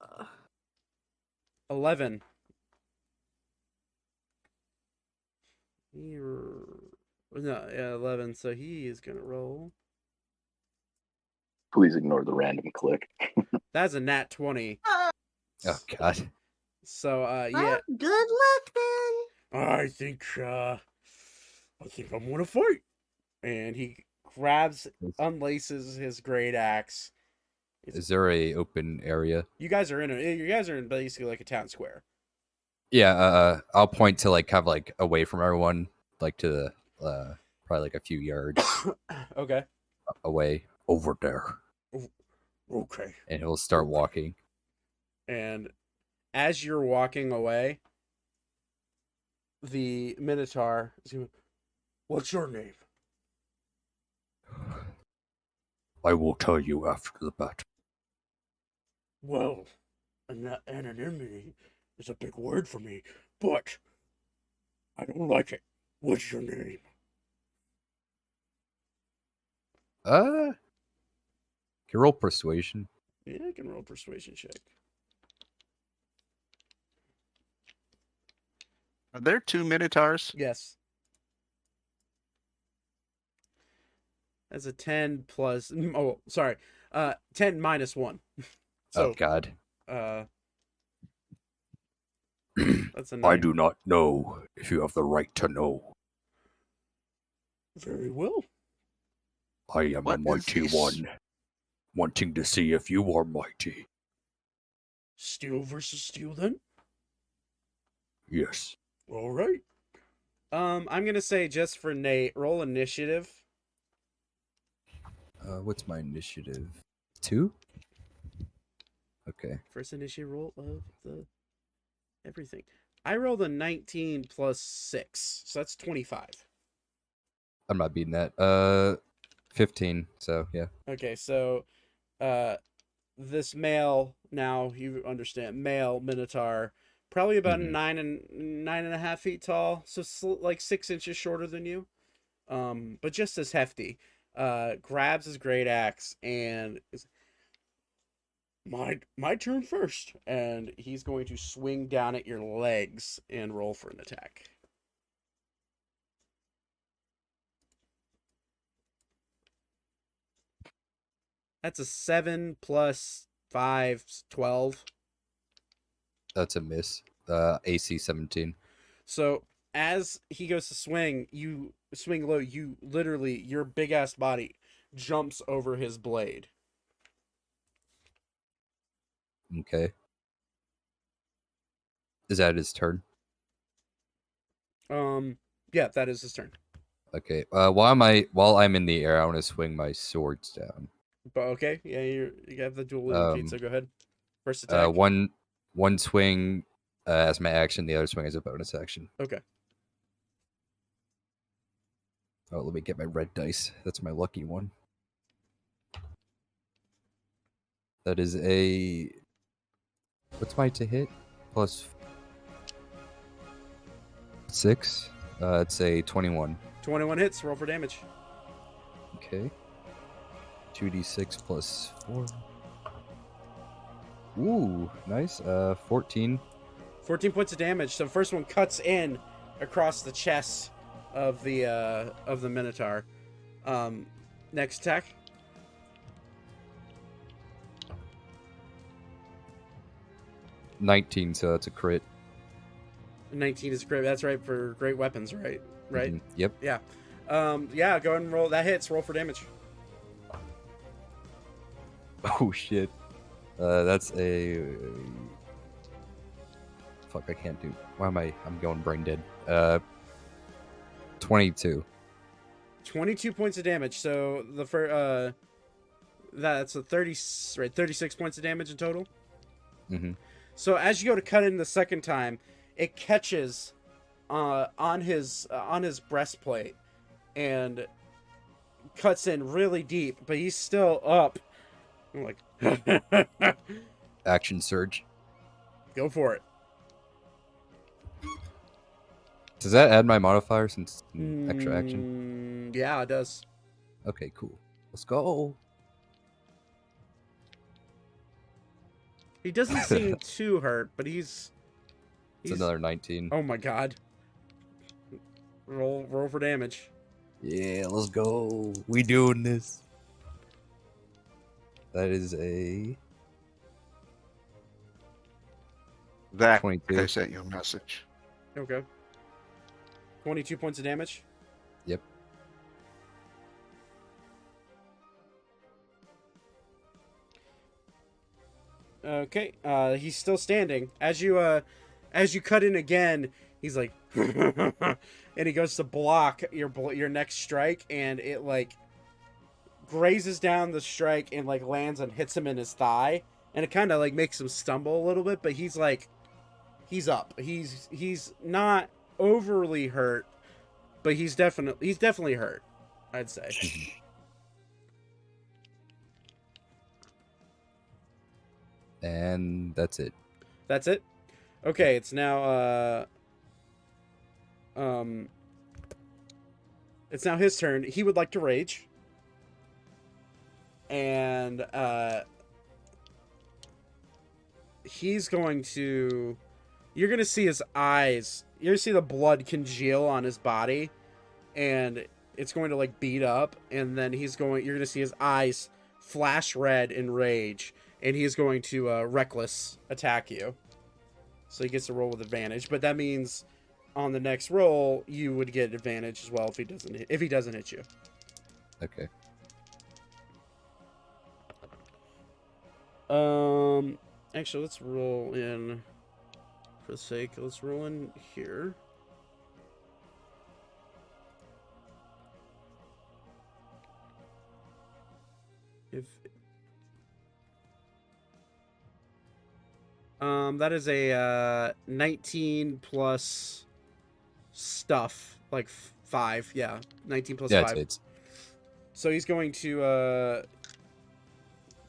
Uh, 11. No, yeah, 11. So he is gonna roll. Please ignore the random click. That's a nat 20. Oh God. So yeah, Well, good luck then. I think I'm gonna fight. And he grabs, unlaces his great axe, Is there a open area? You guys are in basically like a town square. Yeah, I'll point to like kind of like away from everyone, like to the probably like a few yards Okay. away, Over there. Okay. and he'll start walking. And as you're walking away, the Minotaur is going, "What's your name?" I will tell you after the battle. Well, anonymity is a big word for me, but I don't like it. What's your name? Can roll persuasion. Yeah, I can roll a persuasion check. Are there 2 Minotaurs? Yes. That's a 10 plus. Oh, sorry. 10 minus 1. Oh God. That's a I 9. do not know if you have the right to know. Very well. I am What a is mighty this? one, wanting to see if you are mighty. Steel versus steel, then. Yes. All right. I'm gonna say just for Nate, roll initiative. What's my initiative? 2? Okay. First initiative roll of the everything. I rolled a 19 plus 6, so that's 25. I'm not beating that. 15. So yeah. Okay, so this male, now you understand, male Minotaur, probably about Mhm. 9.5 feet tall, so like 6 inches shorter than you, but just as hefty. Grabs his great axe and is, my turn first, and he's going to swing down at your legs and roll for an attack. That's a 7 plus 5, 12. That's a miss. AC 17. So as he goes to swing, you swing low. You literally, your big ass body jumps over his blade. Okay. Is that his turn? Yeah, that is his turn. Okay. While I'm in the air, I want to swing my swords down. But okay, yeah, you have the dual feat, so go ahead. First attack. One swing as my action, the other swing as a bonus action. Okay. Oh, let me get my red dice. That's my lucky one. That is a. What's my to hit? Plus 6. It's a 21. 21 hits. Roll for damage. Okay. 2d6 plus 4. Ooh, nice. 14. 14 points of damage. So first one cuts in across the chest of the Minotaur. Next attack. 19, so that's a crit. 19 is great. That's right for great weapons, right? Right. Mhm, yep. Yeah. Yeah. Go ahead and roll. That hits. Roll for damage. Oh shit. That's a. Fuck, I can't do. Why am I? I'm going brain dead. 22. 22 points of damage. So the first, that's a 36 points of damage in total. Mm-hmm. So as you go to cut in the second time, it catches on his breastplate and cuts in really deep, but he's still up. I'm like, Action surge. go for it. Does that add my modifier since it's an extra action? Yeah, it does. Okay, cool. Let's go. He doesn't seem too hurt, but he's It's another 19. Oh my god. Roll for damage. Yeah, let's go. We doing this. That is a That 22. I sent you a message. Okay. 22 points of damage. Yep. Okay. He's still standing. As you cut in again, he's like, and he goes to block your next strike, and it like grazes down the strike and like lands and hits him in his thigh, and it kind of like makes him stumble a little bit, but he's like, he's up. He's not overly hurt, but he's definitely hurt, I'd say. And that's it. That's it. Okay, it's now it's now his turn. He would like to rage. And he's going to, you're going to see his eyes, you're going to see the blood congeal on his body, and it's going to like beat up, and then you're going to see his eyes flash red in rage, and he's going to reckless attack you. So he gets to roll with advantage, but that means on the next roll you would get advantage as well if he doesn't hit you. Okay. Actually, let's roll in for the sake. Let's roll in here. If that is a 19 plus stuff, like 5. Yeah, 19 plus 5. It's So he's going to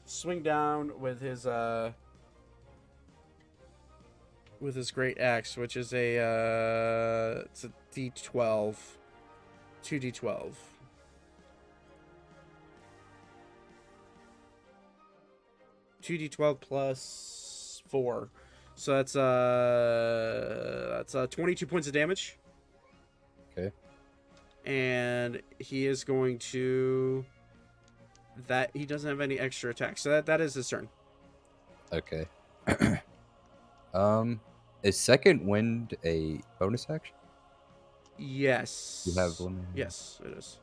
swing down with his great axe, which is it's a D12, 2d12. $2d12 plus 4, so that's 22 points of damage. Okay. And he is going to, that he doesn't have any extra attacks, so that is his turn. Okay. Is second wind a bonus action? Yes. You have one? Yes, it is.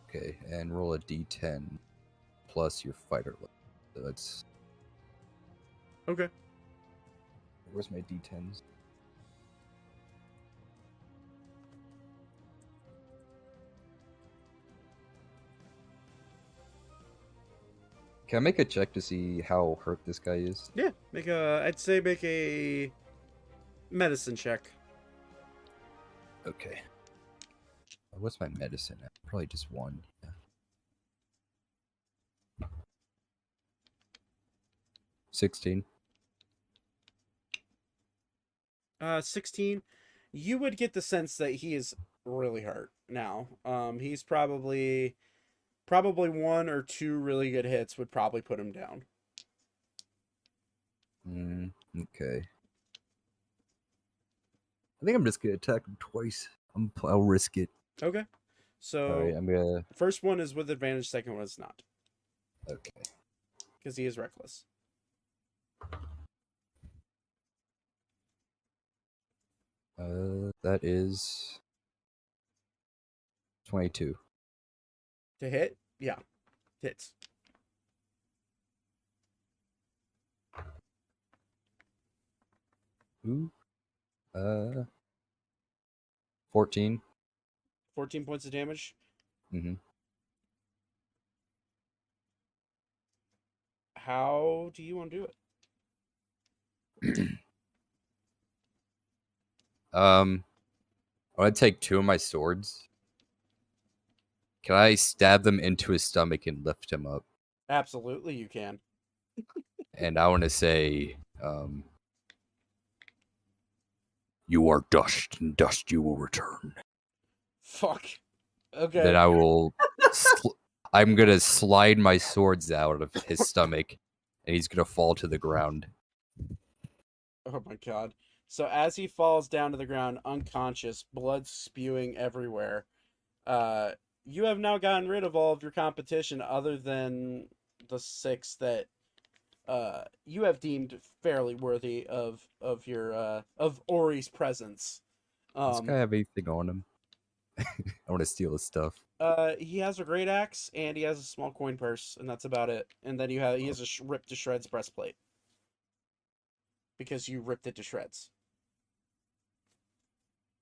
Okay, and roll a d10 plus your fighter level. So that's... Okay. Where's my d10s? Can I make a check to see how hurt this guy is? Yeah, I'd say make a medicine check. Okay. What's my medicine at? Probably just 1. Yeah. 16. 16. You would get the sense that he is really hurt now. He's probably 1 or 2 really good hits would probably put him down. Okay. I think I'm just gonna attack him twice. I'll risk it. Okay. So Alright, I'm gonna... first one is with advantage, second one is not. Okay. Because he is reckless. That is 22. To hit? Yeah. Hits. Ooh. 14. 14 points of damage. Mm-hmm. How do you want to do it? I want to take 2 of my swords. Can I stab them into his stomach and lift him up? Absolutely, you can. And I want to say, You are dust, and dust you will return. Fuck. Okay. then I will... I'm going to slide my swords out of his stomach, and he's going to fall to the ground. Oh my god. So as he falls down to the ground, unconscious, blood spewing everywhere, you have now gotten rid of all of your competition other than the 6 that you have deemed fairly worthy of your of Ori's presence. Does this guy have anything on him? I want to steal his stuff. He has a great axe and he has a small coin purse, and that's about it. And then he has a ripped to shreds breastplate because you ripped it to shreds.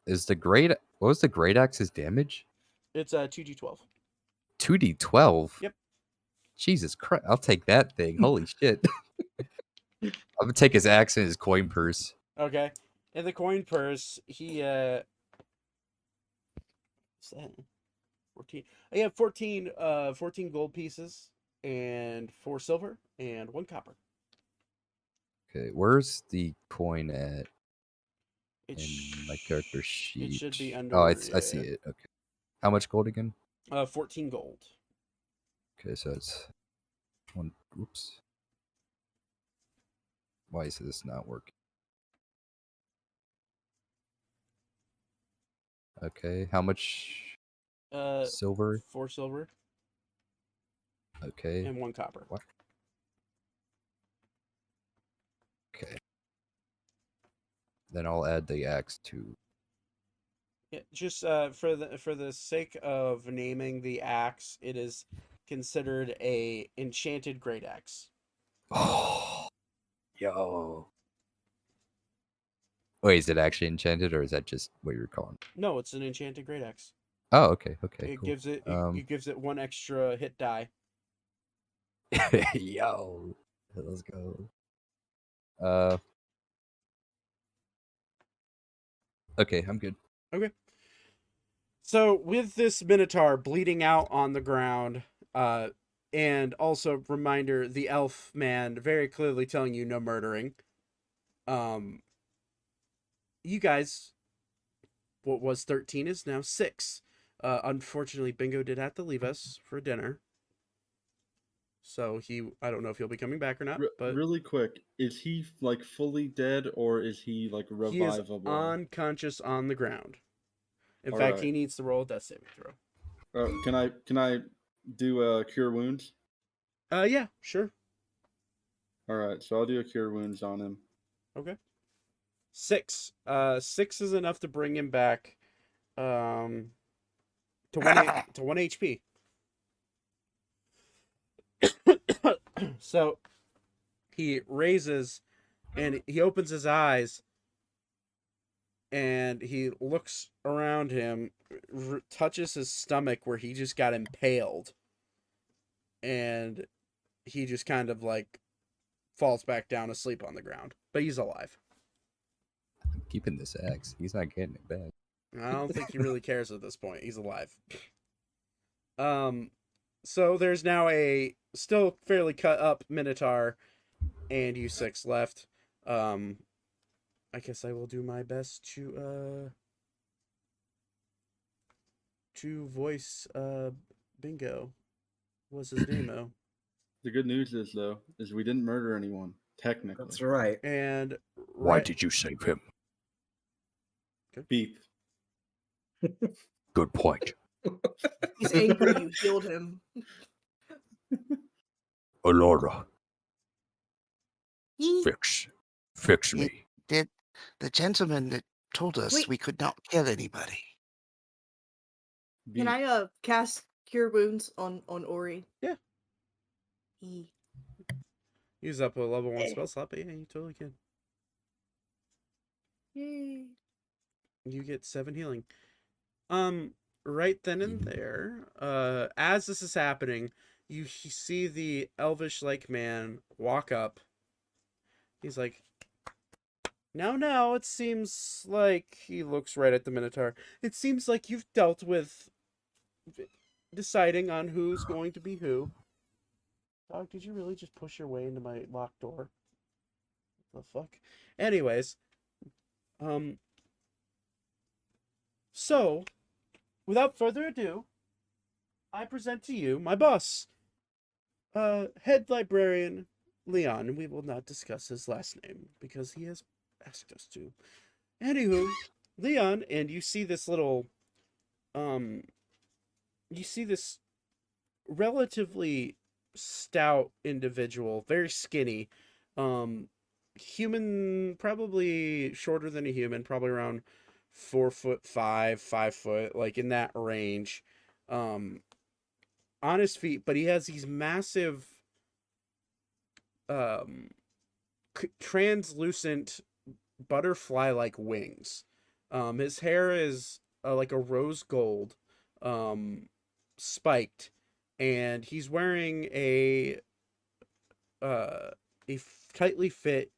Is the great what was the great axe's damage? It's a 2d12. 2d12. Yep. Jesus Christ! I'll take that thing. Holy shit! I'm gonna take his axe and his coin purse. Okay. In the coin purse, he what's that? 14. I have 14 gold pieces and 4 silver and 1 copper. Okay, where's the coin at It in my character sheet? It should be under. Oh, I see it. Okay. How much gold again? 14 gold. Okay, so it's one. Oops. Why is this not working? Okay, how much silver? 4 silver Okay. and 1 copper. What? Okay. Then I'll add the axe to. Yeah, just for the sake of naming the axe, it is considered a enchanted great axe. Oh, yo. Wait, is it actually enchanted, or is that just what you're calling? No, it's an enchanted great axe. Oh, okay, okay, It cool. gives it gives it 1 extra hit die. Yo, let's go. Okay, I'm good. Okay. So with this Minotaur bleeding out on the ground, and also reminder, the elf man very clearly telling you no murdering. You guys, what was 13 is now 6. Unfortunately, Bingo did have to leave us for dinner. So I don't know if he'll be coming back or not, but really quick, is he like fully dead or is he like revivable? he is unconscious on the ground. In All fact, right. he needs to roll a death saving throw. Can I do cure wounds? Yeah, sure. All right, so I'll do a cure wounds on him. Okay. 6. 6 is enough to bring him back to 1 HP. So he raises and he opens his eyes and he looks around him, touches his stomach where he just got impaled, and he just kind of like falls back down asleep on the ground, but he's alive. I'm keeping this axe. He's not getting it back. I don't think he really cares at this point. He's alive. So there's now a still fairly cut up Minotaur and you 6 left. I guess I will do my best to voice Bingo. What's his name though? The good news is though, is we didn't murder anyone, technically. That's right. And Why did you save him? Beep. Good point. He's angry you healed him. Alora, He, fix me. Did the gentleman that told us Wait. we could not kill anybody? Beep. Can I cast Cure Wounds on Ori? Yeah. He. Use up a level 1 spell slot, but yeah, you totally can. Yay. You get 7 healing. Right then and there, as this is happening, you see the elvish like man walk up. He's like, now it seems like, he looks right at the Minotaur. It seems like you've dealt with deciding on who's going to be who. Dog, did you really just push your way into my locked door? What the fuck? Anyways, so, without further ado, I present to you my boss, head librarian Leon. We will not discuss his last name because he has asked us to. Anywho, Leon, and you see this little, you see this relatively stout individual, very skinny, human, probably shorter than a human, probably around 4'5", 5 foot, like in that range, on his feet. But he has these massive, translucent butterfly-like wings. His hair is like a rose gold, spiked, and he's wearing uh, tightly fit,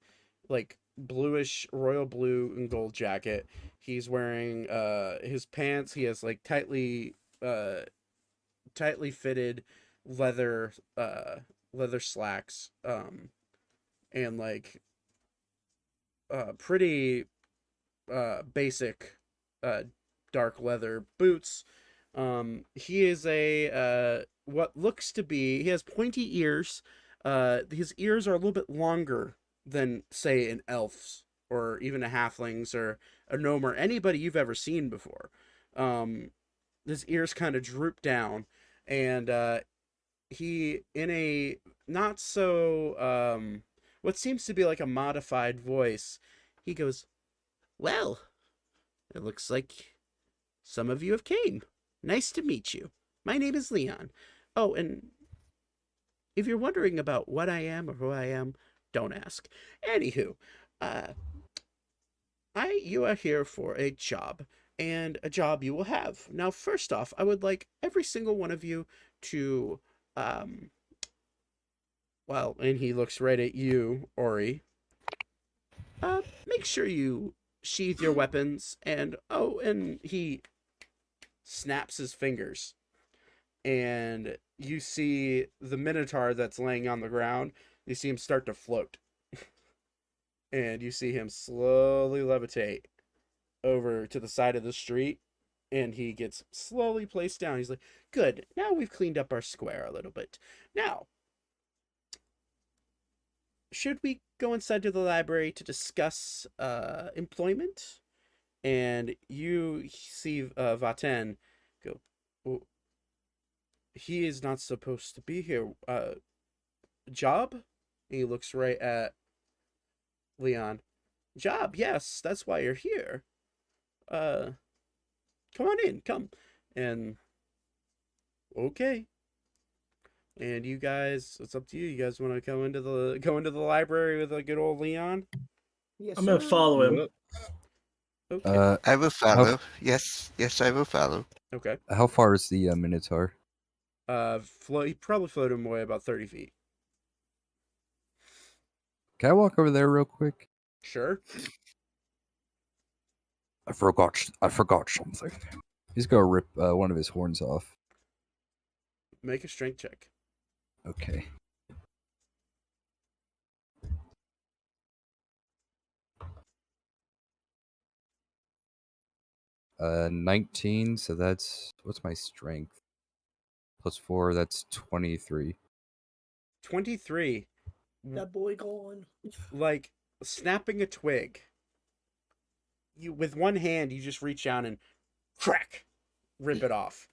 like bluish royal blue and gold jacket. He's wearing his pants. He has like tightly fitted leather leather slacks, and like pretty basic dark leather boots. He is a what looks to be, he has pointy ears. His ears are a little bit longer than, say, an elf's or even a halfling's or a gnome or anybody you've ever seen before. His ears kind of droop down, and he, in a not so what seems to be like a modified voice, he goes, "Well, it looks like some of you have came. Nice to meet you. My name is Leon. Oh, and if you're wondering about what I am or who I am, don't ask. Anywho, you are here for a job, and a job you will have. Now, first off, I would like every single one of you to, well, and he looks right at you, Ori. Make sure you sheath your weapons, and he snaps his fingers, and you see the Minotaur that's laying on the ground. You see him start to float, and you see him slowly levitate over to the side of the street, and he gets slowly placed down. He's like, "Good, now we've cleaned up our square a little bit. Now, should we go inside to the library to discuss employment?" And you see Vaten go, "Well, he is not supposed to be here. Job?" And he looks right at Leon. "Job, yes, that's why you're here. Come on in, come." And okay. And you guys, it's up to you. You guys want to go into the library with a good old Leon? Yes, I'm gonna sir. follow him. Okay. I will follow. Yes, I will follow. Okay. How far is the Minotaur? He probably floated him away about 30 feet. Can I walk over there real quick? Sure. I forgot something. He's gonna rip one of his horns off. Make a strength check. Okay. Uh, 19. So that's, what's my strength? +4. That's 23. 23. That boy gone. Like snapping a twig. You, with one hand, you just reach down and crack, rip it off,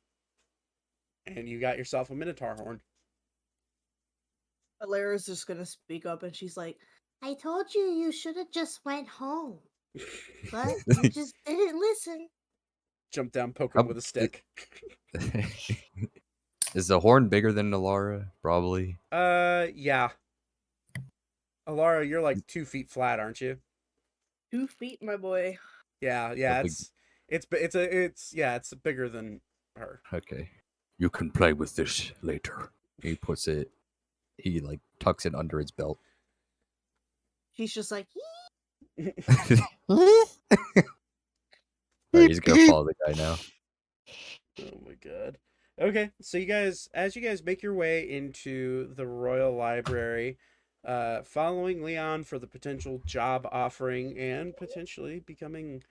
and you got yourself a Minotaur horn. Alara's just gonna speak up, and she's like, I told you you should have just went home, but you just didn't listen. Jump down, poke him with a stick. Is the horn bigger than Nalara? Probably. Yeah. Alara, you're like 2 feet flat, aren't you? 2 feet, my boy. Yeah, it's bigger than her. Okay. You can play with this later. He puts it. He like tucks it under his belt. She's just like, Alright, he's gonna follow the guy now. Oh my god. Okay, so as you guys make your way into the Royal Library, following Leon for the potential job offering and potentially becoming,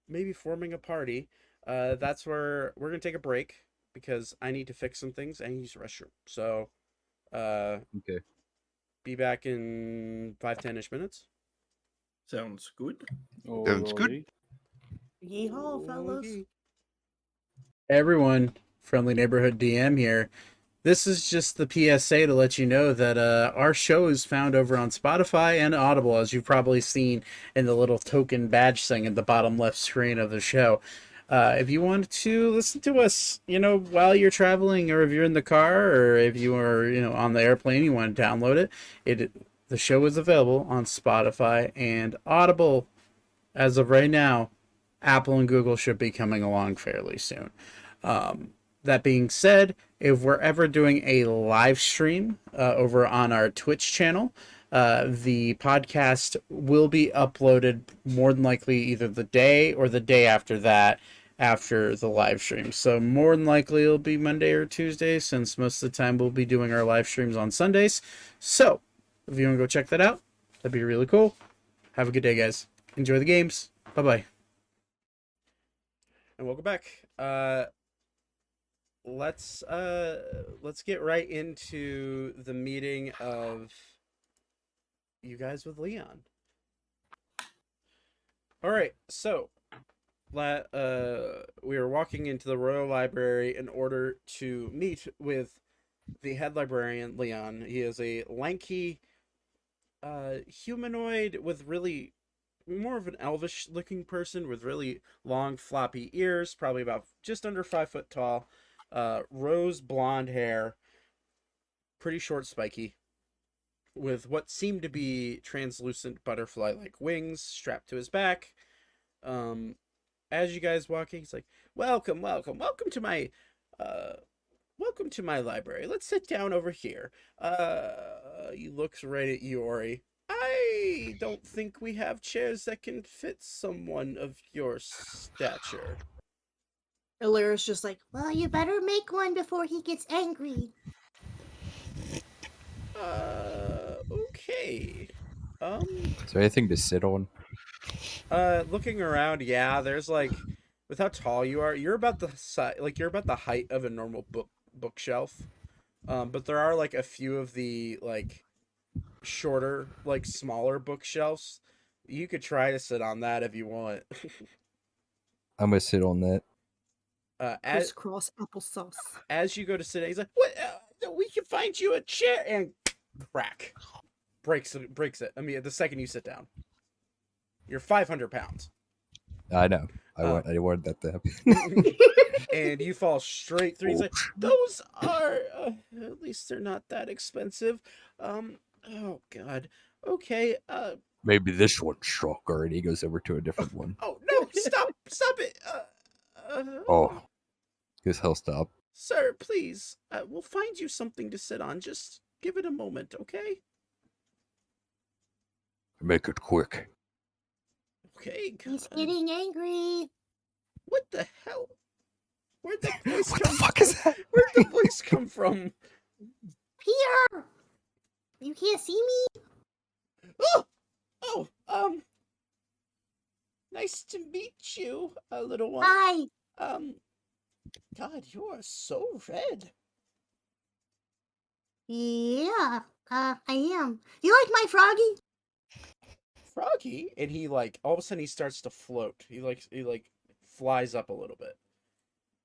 maybe forming a party, that's where we're gonna take a break because I need to fix some things and use the restroom. So, Okay. be back in 5-10ish minutes. Sounds good. Sounds good. Alrighty. yeehaw, fellas. Okay. Hey everyone, friendly neighborhood DM here. This is just the PSA to let you know that our show is found over on Spotify and Audible, as you've probably seen in the little token badge thing at the bottom left screen of the show. If you want to listen to us, while you're traveling, or if you're in the car, or if you are, on the airplane, you want to download it. The show is available on Spotify and Audible. As of right now, Apple and Google should be coming along fairly soon. That being said, if we're ever doing a live stream over on our Twitch channel, the podcast will be uploaded more than likely either the day or the day after that, after the live stream. So more than likely it'll be Monday or Tuesday, since most of the time we'll be doing our live streams on Sundays. So if you want to go check that out, that'd be really cool. Have a good day, guys. Enjoy the games. Bye-bye. And welcome back. Let's get right into the meeting of you guys with Leon. All right, so we are walking into the Royal Library in order to meet with the head librarian, Leon. He is a lanky humanoid with really more of an elvish looking person with really long floppy ears, probably about just under 5 foot tall. Rose blonde hair, pretty short, spiky, with what seemed to be translucent butterfly-like wings strapped to his back. As you guys walking, he's like, "Welcome to my, welcome to my library. Let's sit down over here." He looks right at you, Ori. "I don't think we have chairs that can fit someone of your stature." Illyra's just like, Well, you better make one before he gets angry. Okay. Is there anything to sit on? Looking around, yeah, there's like, with how tall you are, you're about the size, like you're about the height of a normal bookshelf. But there are like a few of the like shorter, like smaller bookshelves. You could try to sit on that if you want. I'm gonna sit on that. crisscross applesauce. As you go to sit, he's like, "What? We can find you a chair," and crack, breaks it. I mean, the second you sit down, you're 500 pounds. I know. I wanted that to happen. And you fall straight through. He's like, "Those are, at least they're not that expensive." Oh God. Okay. Maybe this one's stronger, and he goes over to a different one. Oh no! Stop it. Oh, Because he'll stop. Sir, please. We'll find you something to sit on. Just give it a moment, okay? make it quick. Okay. God. He's getting angry. What the hell? Where'd the voice What come the fuck is that? Where'd the voice come from? Peter! You can't see me? Oh, nice to meet you, little one. Hi. God, you are so red. Yeah, I am. You like my froggy? Froggy? And he like all of a sudden he starts to float. He flies up a little bit.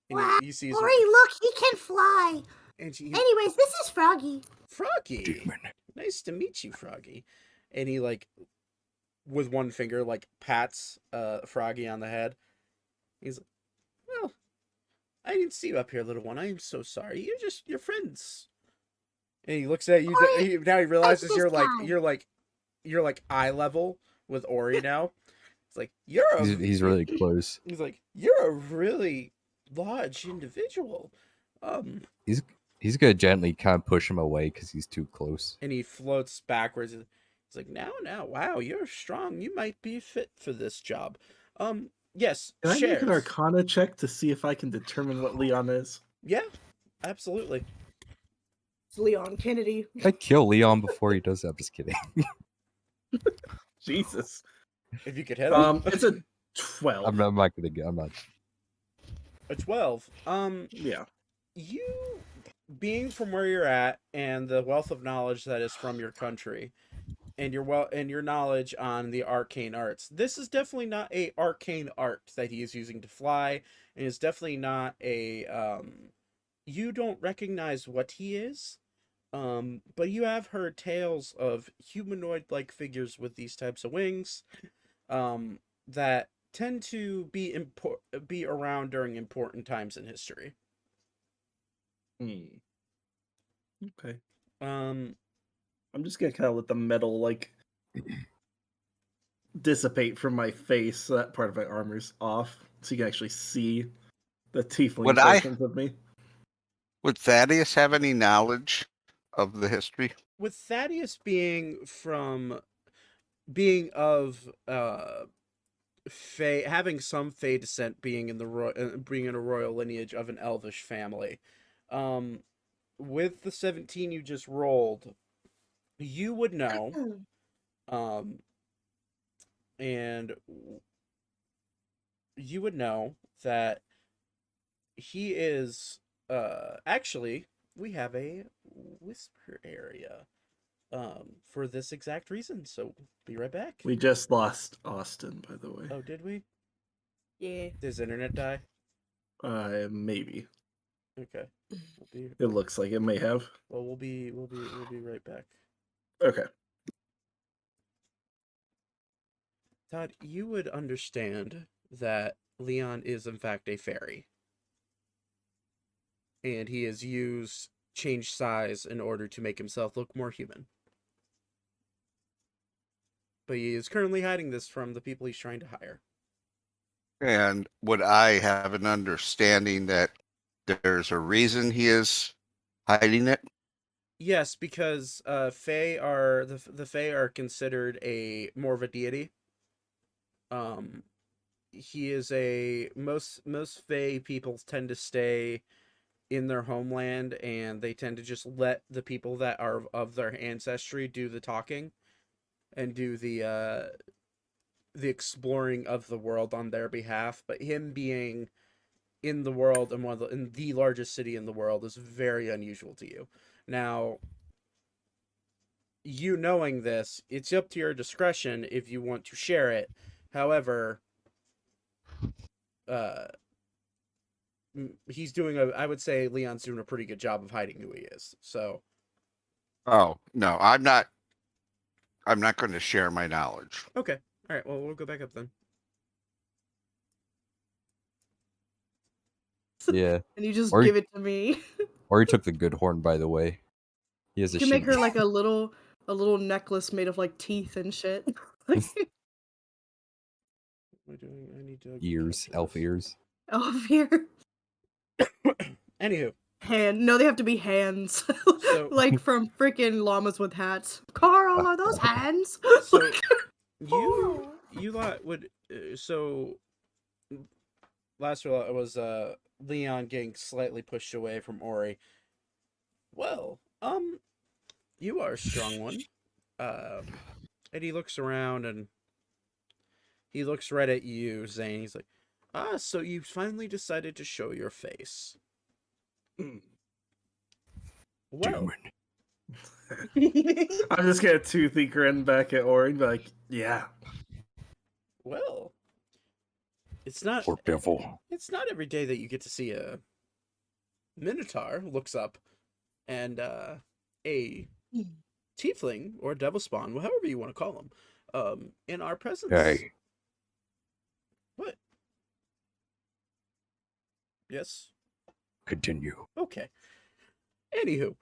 And Wow. you see Ori, look, he can fly. and Anyways, this is Froggy. Froggy. Demon. Nice to meet you, Froggy. And he like with one finger like pats Froggy on the head. He's like, "Well, I didn't see you up here, little one. I am so sorry. You're friends." And he looks at you. Ori, Now he realizes this you're like eye level with Ori now. It's like He's really close. He's like, "You're a really large individual." He's gonna gently kind of push him away because he's too close. And he floats backwards. He's like, now, wow, you're strong. You might be fit for this job. Yes, Can I make shares. an Arcana check to see if I can determine what Leon is? Yeah, absolutely. It's Leon Kennedy. I'd kill Leon before he does that. I'm just kidding. Jesus. If you could hit him. It's a 12. I'm not gonna get. I'm not. A 12. Yeah. You, being from where you're at, and the wealth of knowledge that is from your country, and your knowledge on the arcane arts, this is definitely not a arcane art that he is using to fly, and it's definitely not a You don't recognize what he is, but you have heard tales of humanoid-like figures with these types of wings, that tend to be around during important times in history. Okay. Um, I'm just gonna kind of let the metal like dissipate from my face, so that part of my armor's off, so you can actually see the tiefling Would I portions of me. would Thaddeus have any knowledge of the history? with Thaddeus being of Fey, having some Fey descent, being in being in a royal lineage of an elvish family, um, with the 17 you just rolled, you would know, um, and you would know that he is actually we have a whisper area for this exact reason. So be right back. We just lost Austin, by the way. Oh, did we? Yeah. Does internet die? Maybe. Okay. It looks like it may have. Well, we'll be right back. Okay. Todd, you would understand that Leon is in fact a fairy. And he has changed size in order to make himself look more human. But he is currently hiding this from the people he's trying to hire. And would I have an understanding that there's a reason he is hiding it? Yes, because Fae are the Fae are considered more of a deity. He is most Fae people tend to stay in their homeland, and they tend to just let the people that are of their ancestry do the talking and do the exploring of the world on their behalf. But him being in the world and in the largest city in the world is very unusual to you. Now, you knowing this, it's up to your discretion if you want to share it. However, I would say Leon's doing a pretty good job of hiding who he is. So, Oh, no, I'm not going to share my knowledge. okay. All right, well, we'll go back up then. Yeah. And you just Or- give it to me. Or he took the good horn, by the way. He has a You can make her shield. like a little necklace made of like teeth and shit. Like, What am I doing? I need to ears, capture elf this. ears. oh, here. Anywho, No, they have to be hands. So- like from freaking llamas with hats. Carl, are those hands? so you lot would so last roll was Leon getting slightly pushed away from Ori. Well, you are a strong one. And he looks around and he looks right at you, Zane. He's like, so you finally decided to show your face. Well, I'm just gonna toothy grin back at Ori and be like, yeah. well, it's not Poor devil. it's not every day that you get to see a Minotaur looks up and a tiefling or devil spawn, however you want to call them, in our presence. Hey, What? Yes. continue. Okay. Anywho,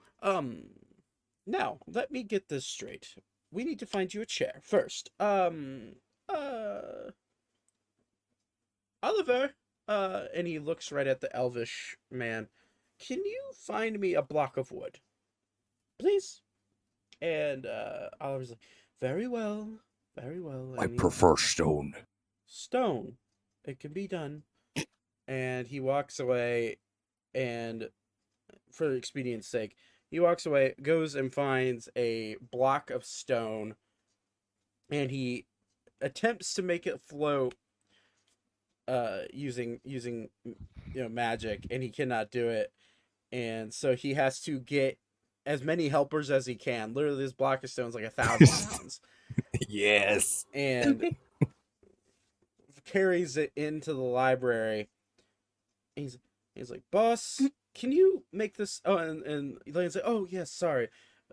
now let me get this straight. We need to find you a chair first. Oliver, and he looks right at the elvish man. Can you find me a block of wood, please? And Oliver's like, very well, very well. I And he- prefer stone. stone. It can be done. And he walks away, and for expedience sake, he walks away, goes and finds a block of stone, and he attempts to make it float using magic, and he cannot do it. And so he has to get as many helpers as he can. Literally, this block of stone is like 1,000 pounds. Yes. And carries it into the library. He's like, boss, can you make this? Oh, and Elaine's like, oh yes, sorry.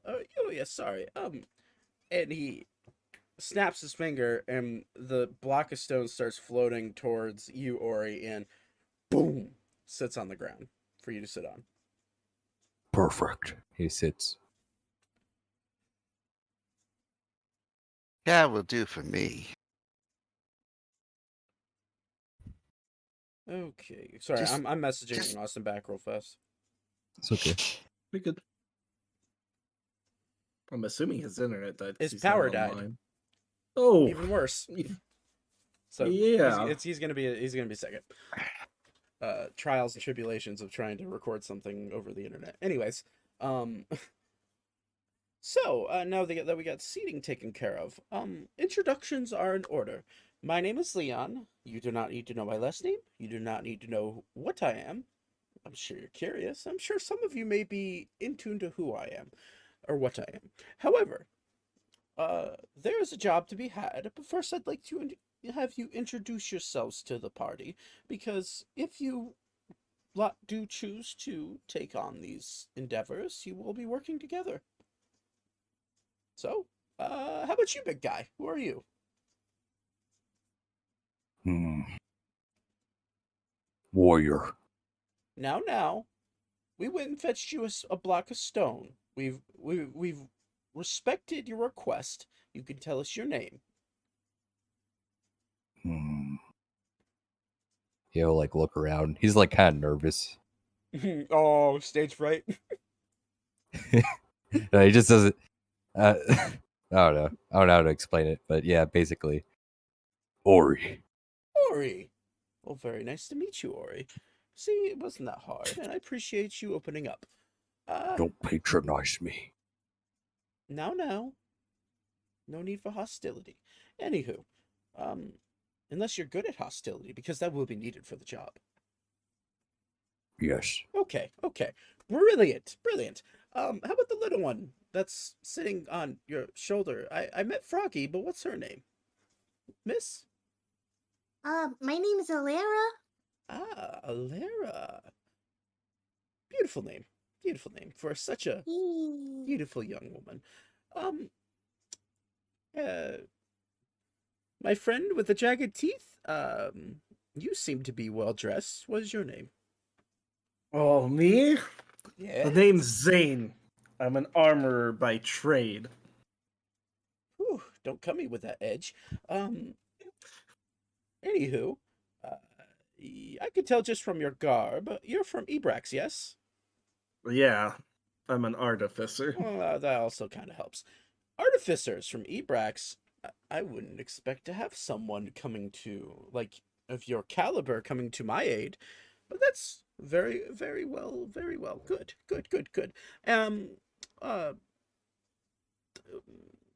Oh yes, sorry. And he snaps his finger, and the block of stone starts floating towards you, Ori, and boom, sits on the ground for you to sit on. Perfect. He sits. Yeah, will do for me. Okay, sorry, Just- I'm messaging just- Austin back real fast. It's okay. We could. I'm assuming his internet died. 'cause His he's not power died. online. Oh, Even worse. So Yeah. he's gonna be second. Trials and tribulations of trying to record something over the internet. Anyways, so now that we got seating taken care of, introductions are in order. My name is Leon. You do not need to know my last name. You do not need to know what I am. I'm sure you're curious. I'm sure some of you may be in tune to who I am or what I am. However, there is a job to be had, but first I'd like to have you introduce yourselves to the party, because if you lot do choose to take on these endeavors, you will be working together. So, how about you, big guy? Who are you? Warrior. Now, we went and fetched you a block of stone. We've respected your request. You can tell us your name. He'll like look around. He's like kind of nervous. Oh, stage fright. No, he just doesn't. I don't know. I don't know how to explain it, but yeah, basically. Ori. Ori. Well, very nice to meet you, Ori. See, it wasn't that hard, and I appreciate you opening up. Don't patronize me. Now. No need for hostility. Anywho, unless you're good at hostility, because that will be needed for the job. Yes. Okay. Brilliant. How about the little one that's sitting on your shoulder? I met Froggy, but what's her name? Miss? My name is Alara. Ah, Alara. Beautiful name for such a beautiful young woman. My friend with the jagged teeth, you seem to be well dressed. What is your name? Oh, me? Yeah. The name's Zane. I'm an armorer by trade. Whew, don't come me with that edge. Anywho, I could tell just from your garb, you're from Ebrax, yes? Yeah, I'm an artificer. Well, that also kind of helps. Artificers from Ebrax, I wouldn't expect to have someone coming to, like, of your caliber coming to my aid, but that's very, very well. Good. Uh,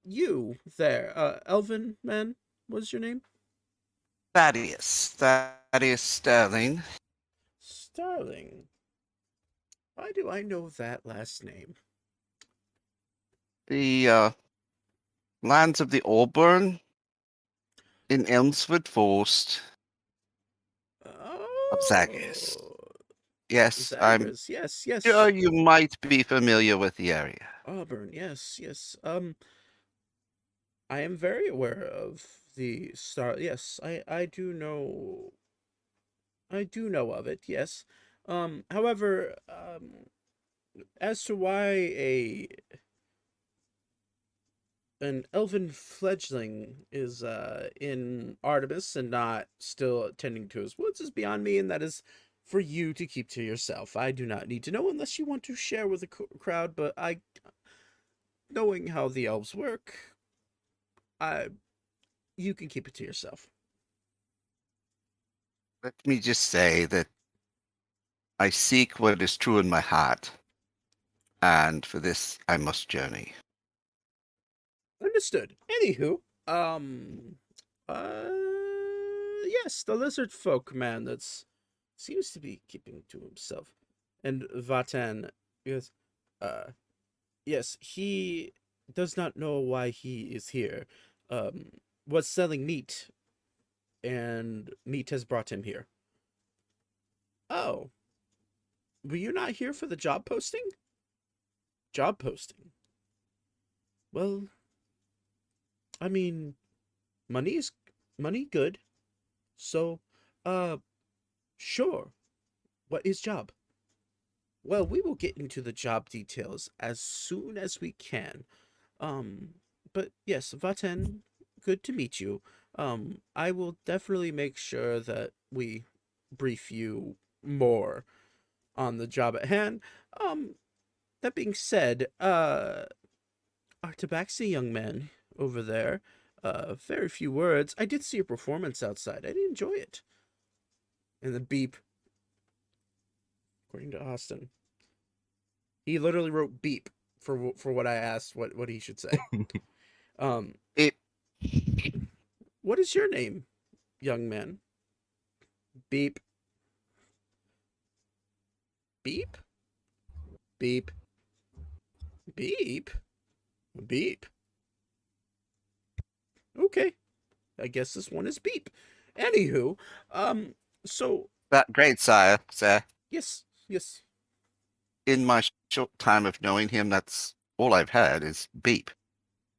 you there, Elvin man, what's your name? Thaddeus Sterling. Starling. Why do I know that last name? The lands of the Auburn in Elmsford Forest of Zagreus. Yes, I'm Zagreus, yes. sure you might be familiar with the area. Auburn, yes. I am very aware of the star. Yes, I do know. I do know of it. Yes. However, as to why an elven fledgling is in Artemis and not still tending to his woods is beyond me, and that is for you to keep to yourself. I do not need to know unless you want to share with the crowd, but knowing how the elves work, you can keep it to yourself. Let me just say that I seek what is true in my heart, and for this I must journey. Understood. Anywho, yes, the lizard folk man that's seems to be keeping to himself. And Vatan, yes, yes, he does not know why he is here. Was selling meat, and meat has brought him here. Oh, were you not here for the job posting? Job posting? Well, I mean, money is money good. So, uh, sure. What is job? Well, we will get into the job details as soon as we can. Um, but yes, Vaten, good to meet you. I will definitely make sure that we brief you more on the job at hand. That being said, our Tabaxi young man over there, very few words. I did see a performance outside. I did enjoy it. And the beep, according to Austin. He literally wrote beep for what I asked what he should say. Um, It what is your name, young man? Beep. Beep? Beep. Beep? Beep. Okay. I guess this one is beep. Anywho, so that great, sir. yes, yes. In my short time of knowing him, that's all I've heard is beep.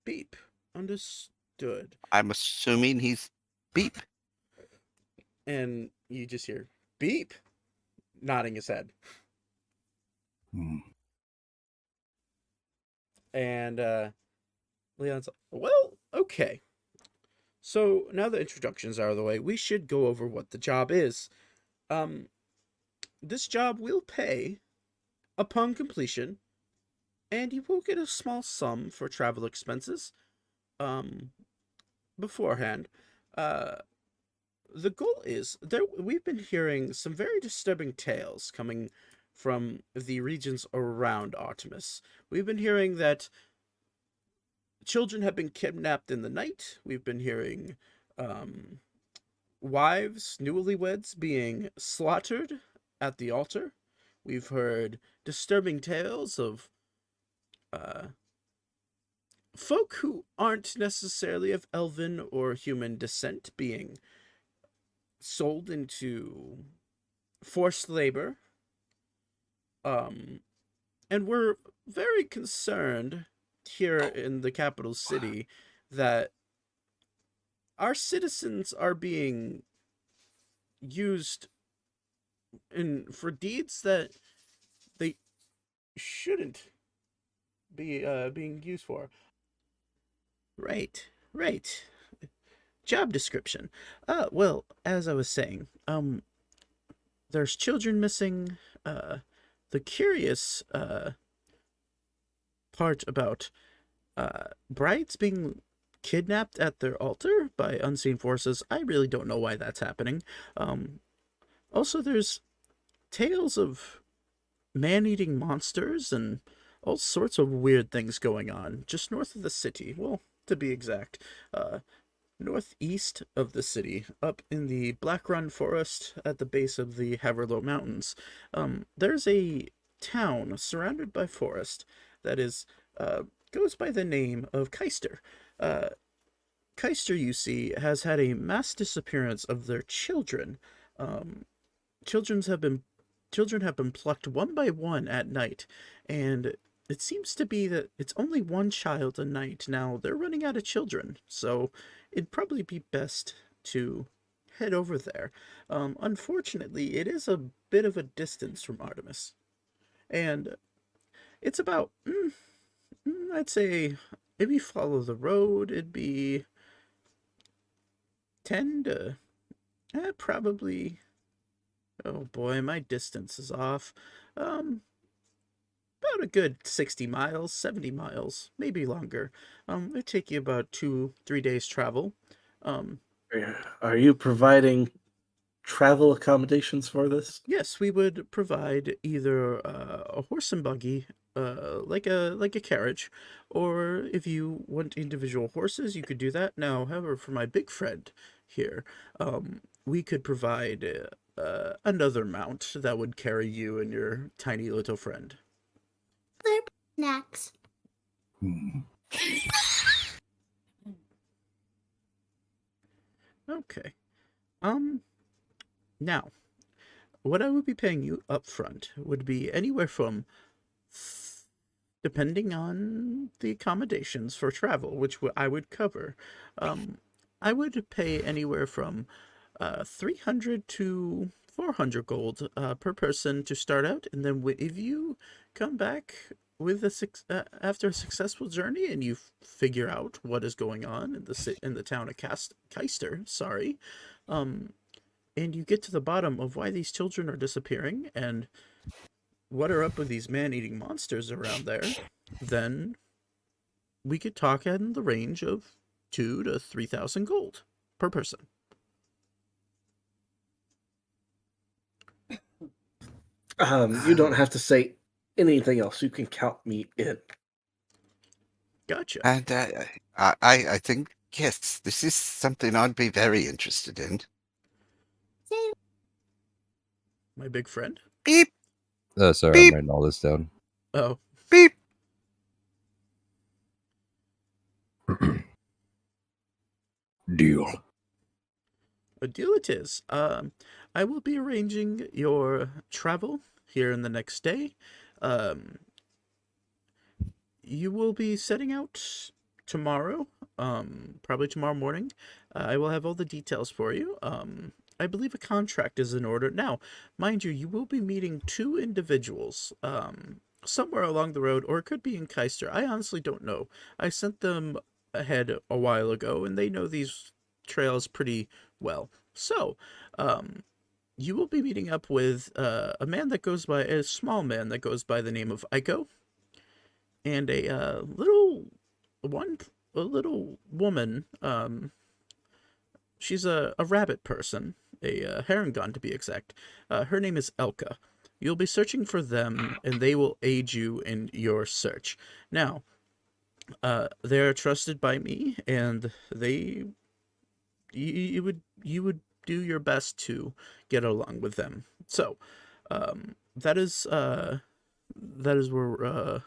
Beep. Understood. I'm assuming he's beep. And you just hear beep, nodding his head. Hmm. And Leon's like, well, okay. So now the introductions are out of the way, we should go over what the job is. This job will pay upon completion, and you will get a small sum for travel expenses. Beforehand. The goal is we've been hearing some very disturbing tales coming from the regions around Artemis. We've been hearing that children have been kidnapped in the night. We've been hearing wives, newlyweds, being slaughtered at the altar. We've heard disturbing tales of folk who aren't necessarily of elven or human descent being sold into forced labor. And we're very concerned here in the capital city that our citizens are being used for deeds that they shouldn't be being used for. Right. Job description. Well, as I was saying, there's children missing. The curious part about brides being kidnapped at their altar by unseen forces, I really don't know why that's happening. Also, there's tales of man-eating monsters and all sorts of weird things going on just north of the city. Well, to be exact, northeast of the city, up in the Black Run Forest at the base of the Haverlow Mountains. There's a town surrounded by forest that is goes by the name of Keister. Keister, you see, has had a mass disappearance of their children. Children have been plucked one by one at night, and it seems to be that it's only one child a night. Now, they're running out of children, so it'd probably be best to head over there. Unfortunately, it is a bit of a distance from Artemis, and it's about, I'd say, if you follow the road, it'd be 10 to, probably, oh boy, my distance is off. About a good 60 miles, 70 miles, maybe longer. It'd take you about 2-3 days travel. Are you providing travel accommodations for this? Yes, we would provide either a horse and buggy, like a carriage, or if you want individual horses, you could do that. Now, however, for my big friend here, we could provide another mount that would carry you and your tiny little friend. They're snacks. Hmm. Okay. Now, what I would be paying you up front would be anywhere from, depending on the accommodations for travel, which I would cover, I would pay anywhere from 300 to 400 gold per person to start out, and then if you come back with after a successful journey and you figure out what is going on in the town of Keister, sorry, and you get to the bottom of why these children are disappearing and what are up with these man-eating monsters around there, then we could talk in the range of 2 to 3,000 gold per person. You don't have to say anything else. You can count me in. Gotcha. And I think, yes, this is something I'd be very interested in. Say, My big friend. Beep, Oh, sorry, Beep. I'm writing all this down. Oh, beep. Deal. a deal it is. I will be arranging your travel here in the next day. You will be setting out tomorrow, probably tomorrow morning. I will have all the details for you. I believe a contract is in order. Now, mind you, you will be meeting 2 individuals, somewhere along the road, or it could be in Keister. I honestly don't know. I sent them ahead a while ago, and they know these trails pretty well. So, you will be meeting up with a small man that goes by the name of Aiko, and a little woman. She's a rabbit person, a Harengon to be exact. Her name is Elka. You'll be searching for them, and they will aid you in your search. Now, they're trusted by me, and you would do your best to get along with them. So, that is where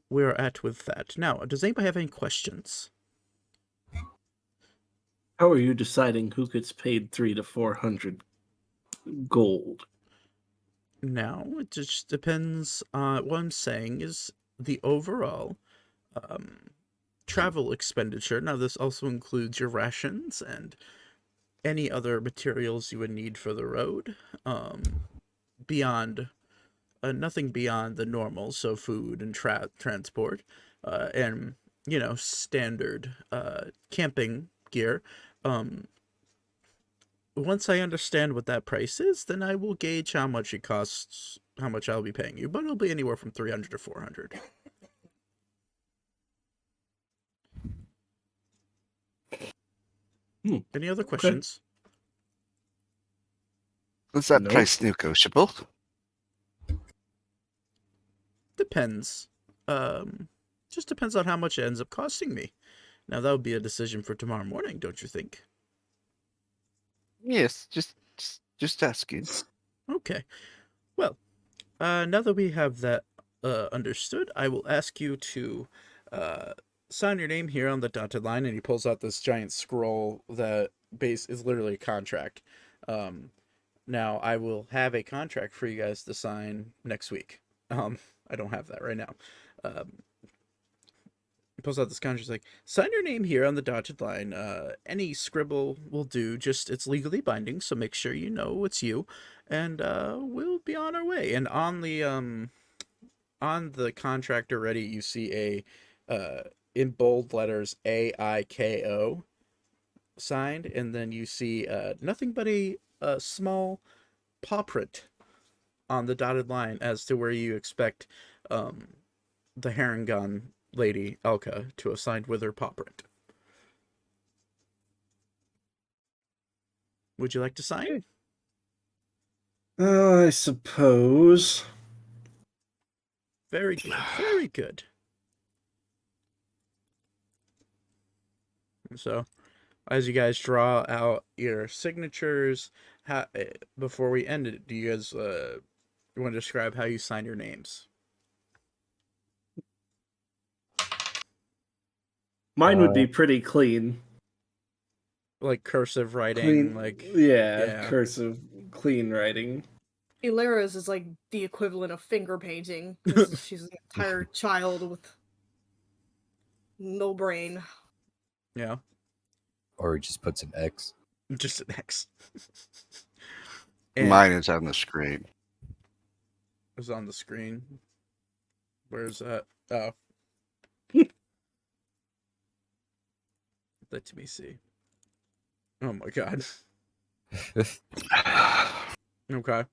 we're at with that. Now, does anybody have any questions? How are you deciding who gets paid 300 to 400 gold? Now, it just depends on what I'm saying is the overall travel expenditure. Now, this also includes your rations and any other materials you would need for the road. Beyond nothing beyond the normal, so food and transport, and standard camping gear. Once I understand what that price is, then I will gauge how much it costs, how much I'll be paying you, but it'll be anywhere from 300 to 400. Any other questions? Was that Nope. price negotiable? Depends. Just depends on how much it ends up costing me. Now, that would be a decision for tomorrow morning, don't you think? Yes, just asking. Okay. Well, now that we have that understood, I will ask you to sign your name here on the dotted line, and he pulls out this giant scroll that is literally a contract. Now, I will have a contract for you guys to sign next week. I don't have that right now. He pulls out this contract. He's like, sign your name here on the dotted line. Any scribble will do. Just, it's legally binding, so make sure you know it's you. And we'll be on our way. And on the contract already, you see in bold letters, AIKO signed. And then you see nothing but a small paw print on the dotted line as to where you expect the Harengon lady, Elka, to have signed with her paw print. Would you like to sign? I suppose. Very good, very good. So, as you guys draw out your signatures, before we end it, do you guys want to describe how you sign your names? Mine would be pretty clean. Like cursive writing, Clean, like yeah, cursive. clean writing. Ilara's is like the equivalent of finger painting. 'Cause she's an entire child with no brain. Yeah, Or he just puts an X. just an X. And Mine is on the screen. it was on the screen. Where's that? Oh. Let me see. Oh my god. Okay.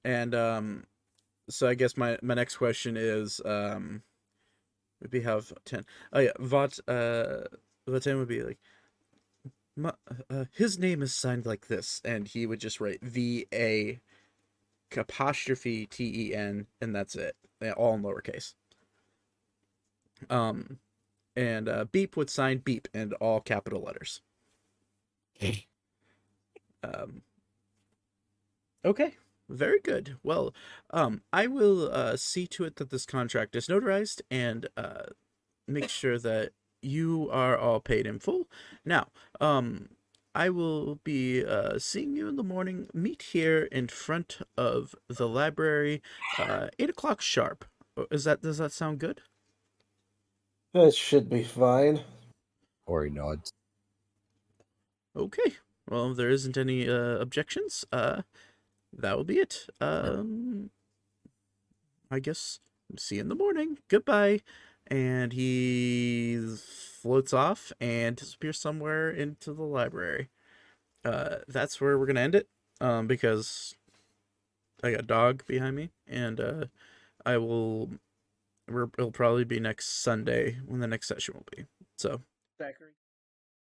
And so I guess my next question is maybe have 10. Oh yeah, what 10 would be like his name is signed like this, and he would just write VA apostrophe TEN, and that's it. All in lowercase. And Beep would sign Beep and all capital letters. Okay, very good. Well, I will see to it that this contract is notarized and make sure that you are all paid in full. Now, I will be seeing you in the morning. Meet here in front of the library, 8 o'clock sharp. Does that sound good? That should be fine. Or he nods. Okay. Well, if there isn't any objections, that will be it. I guess see you in the morning. Goodbye. And he floats off and disappears somewhere into the library. That's where we're gonna end it. Because I got a dog behind me, and it'll probably be next Sunday when the next session will be. So.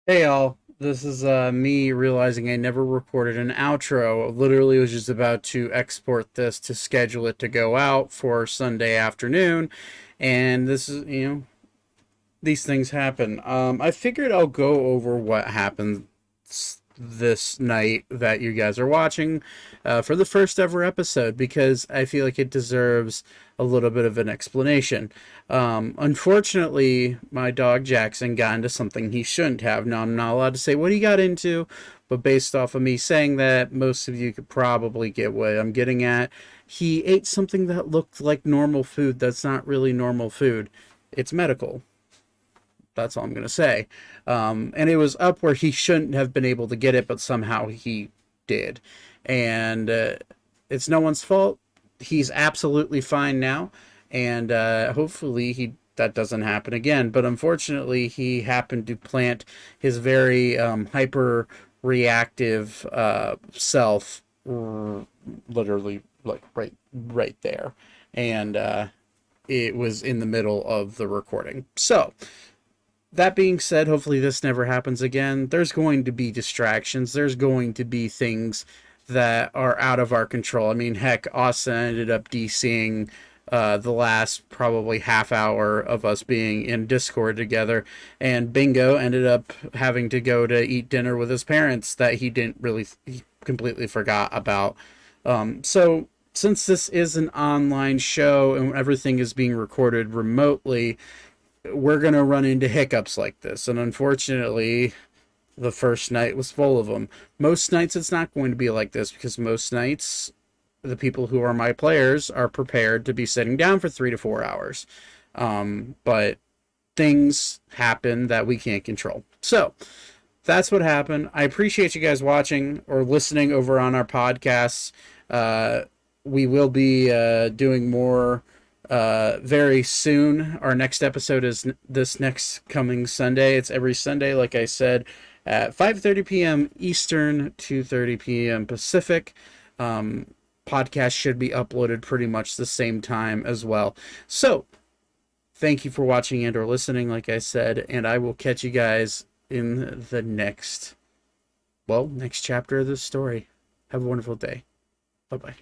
Hey y'all, this is me realizing I never recorded an outro. Literally was just about to export this to schedule it to go out for Sunday afternoon, and this is, these things happen. I figured I'll go over what happened this night that you guys are watching for the first ever episode, because I feel like it deserves a little bit of an explanation. Unfortunately, my dog Jackson got into something he shouldn't have. Now, I'm not allowed to say what he got into, but based off of me saying that, most of you could probably get what I'm getting at. He ate something that looked like normal food that's not really normal food. It's medical. That's all I'm going to say. And it was up where he shouldn't have been able to get it, but somehow he did. And it's no one's fault. He's absolutely fine now. And hopefully that doesn't happen again. But unfortunately, he happened to plant his very hyper reactive self literally like right there. And it was in the middle of the recording. So that being said, hopefully this never happens again. There's going to be distractions. There's going to be things that are out of our control. I mean, heck, Asa ended up DCing the last probably half hour of us being in Discord together, and Bingo ended up having to go to eat dinner with his parents that he completely forgot about. So since this is an online show and everything is being recorded remotely, we're going to run into hiccups like this. And unfortunately, the first night was full of them. Most nights it's not going to be like this, because most nights the people who are my players are prepared to be sitting down for 3 to 4 hours. But things happen that we can't control. So that's what happened. I appreciate you guys watching or listening over on our podcasts. We will be doing more very soon. Our next episode is this next coming Sunday. It's every Sunday, like I said, at 5:30 p.m. Eastern, 2:30 p.m. Pacific. Podcast should be uploaded pretty much the same time as well. So thank you for watching and or listening, like I said, and I will catch you guys in the next chapter of this story. Have a wonderful day. Bye-bye.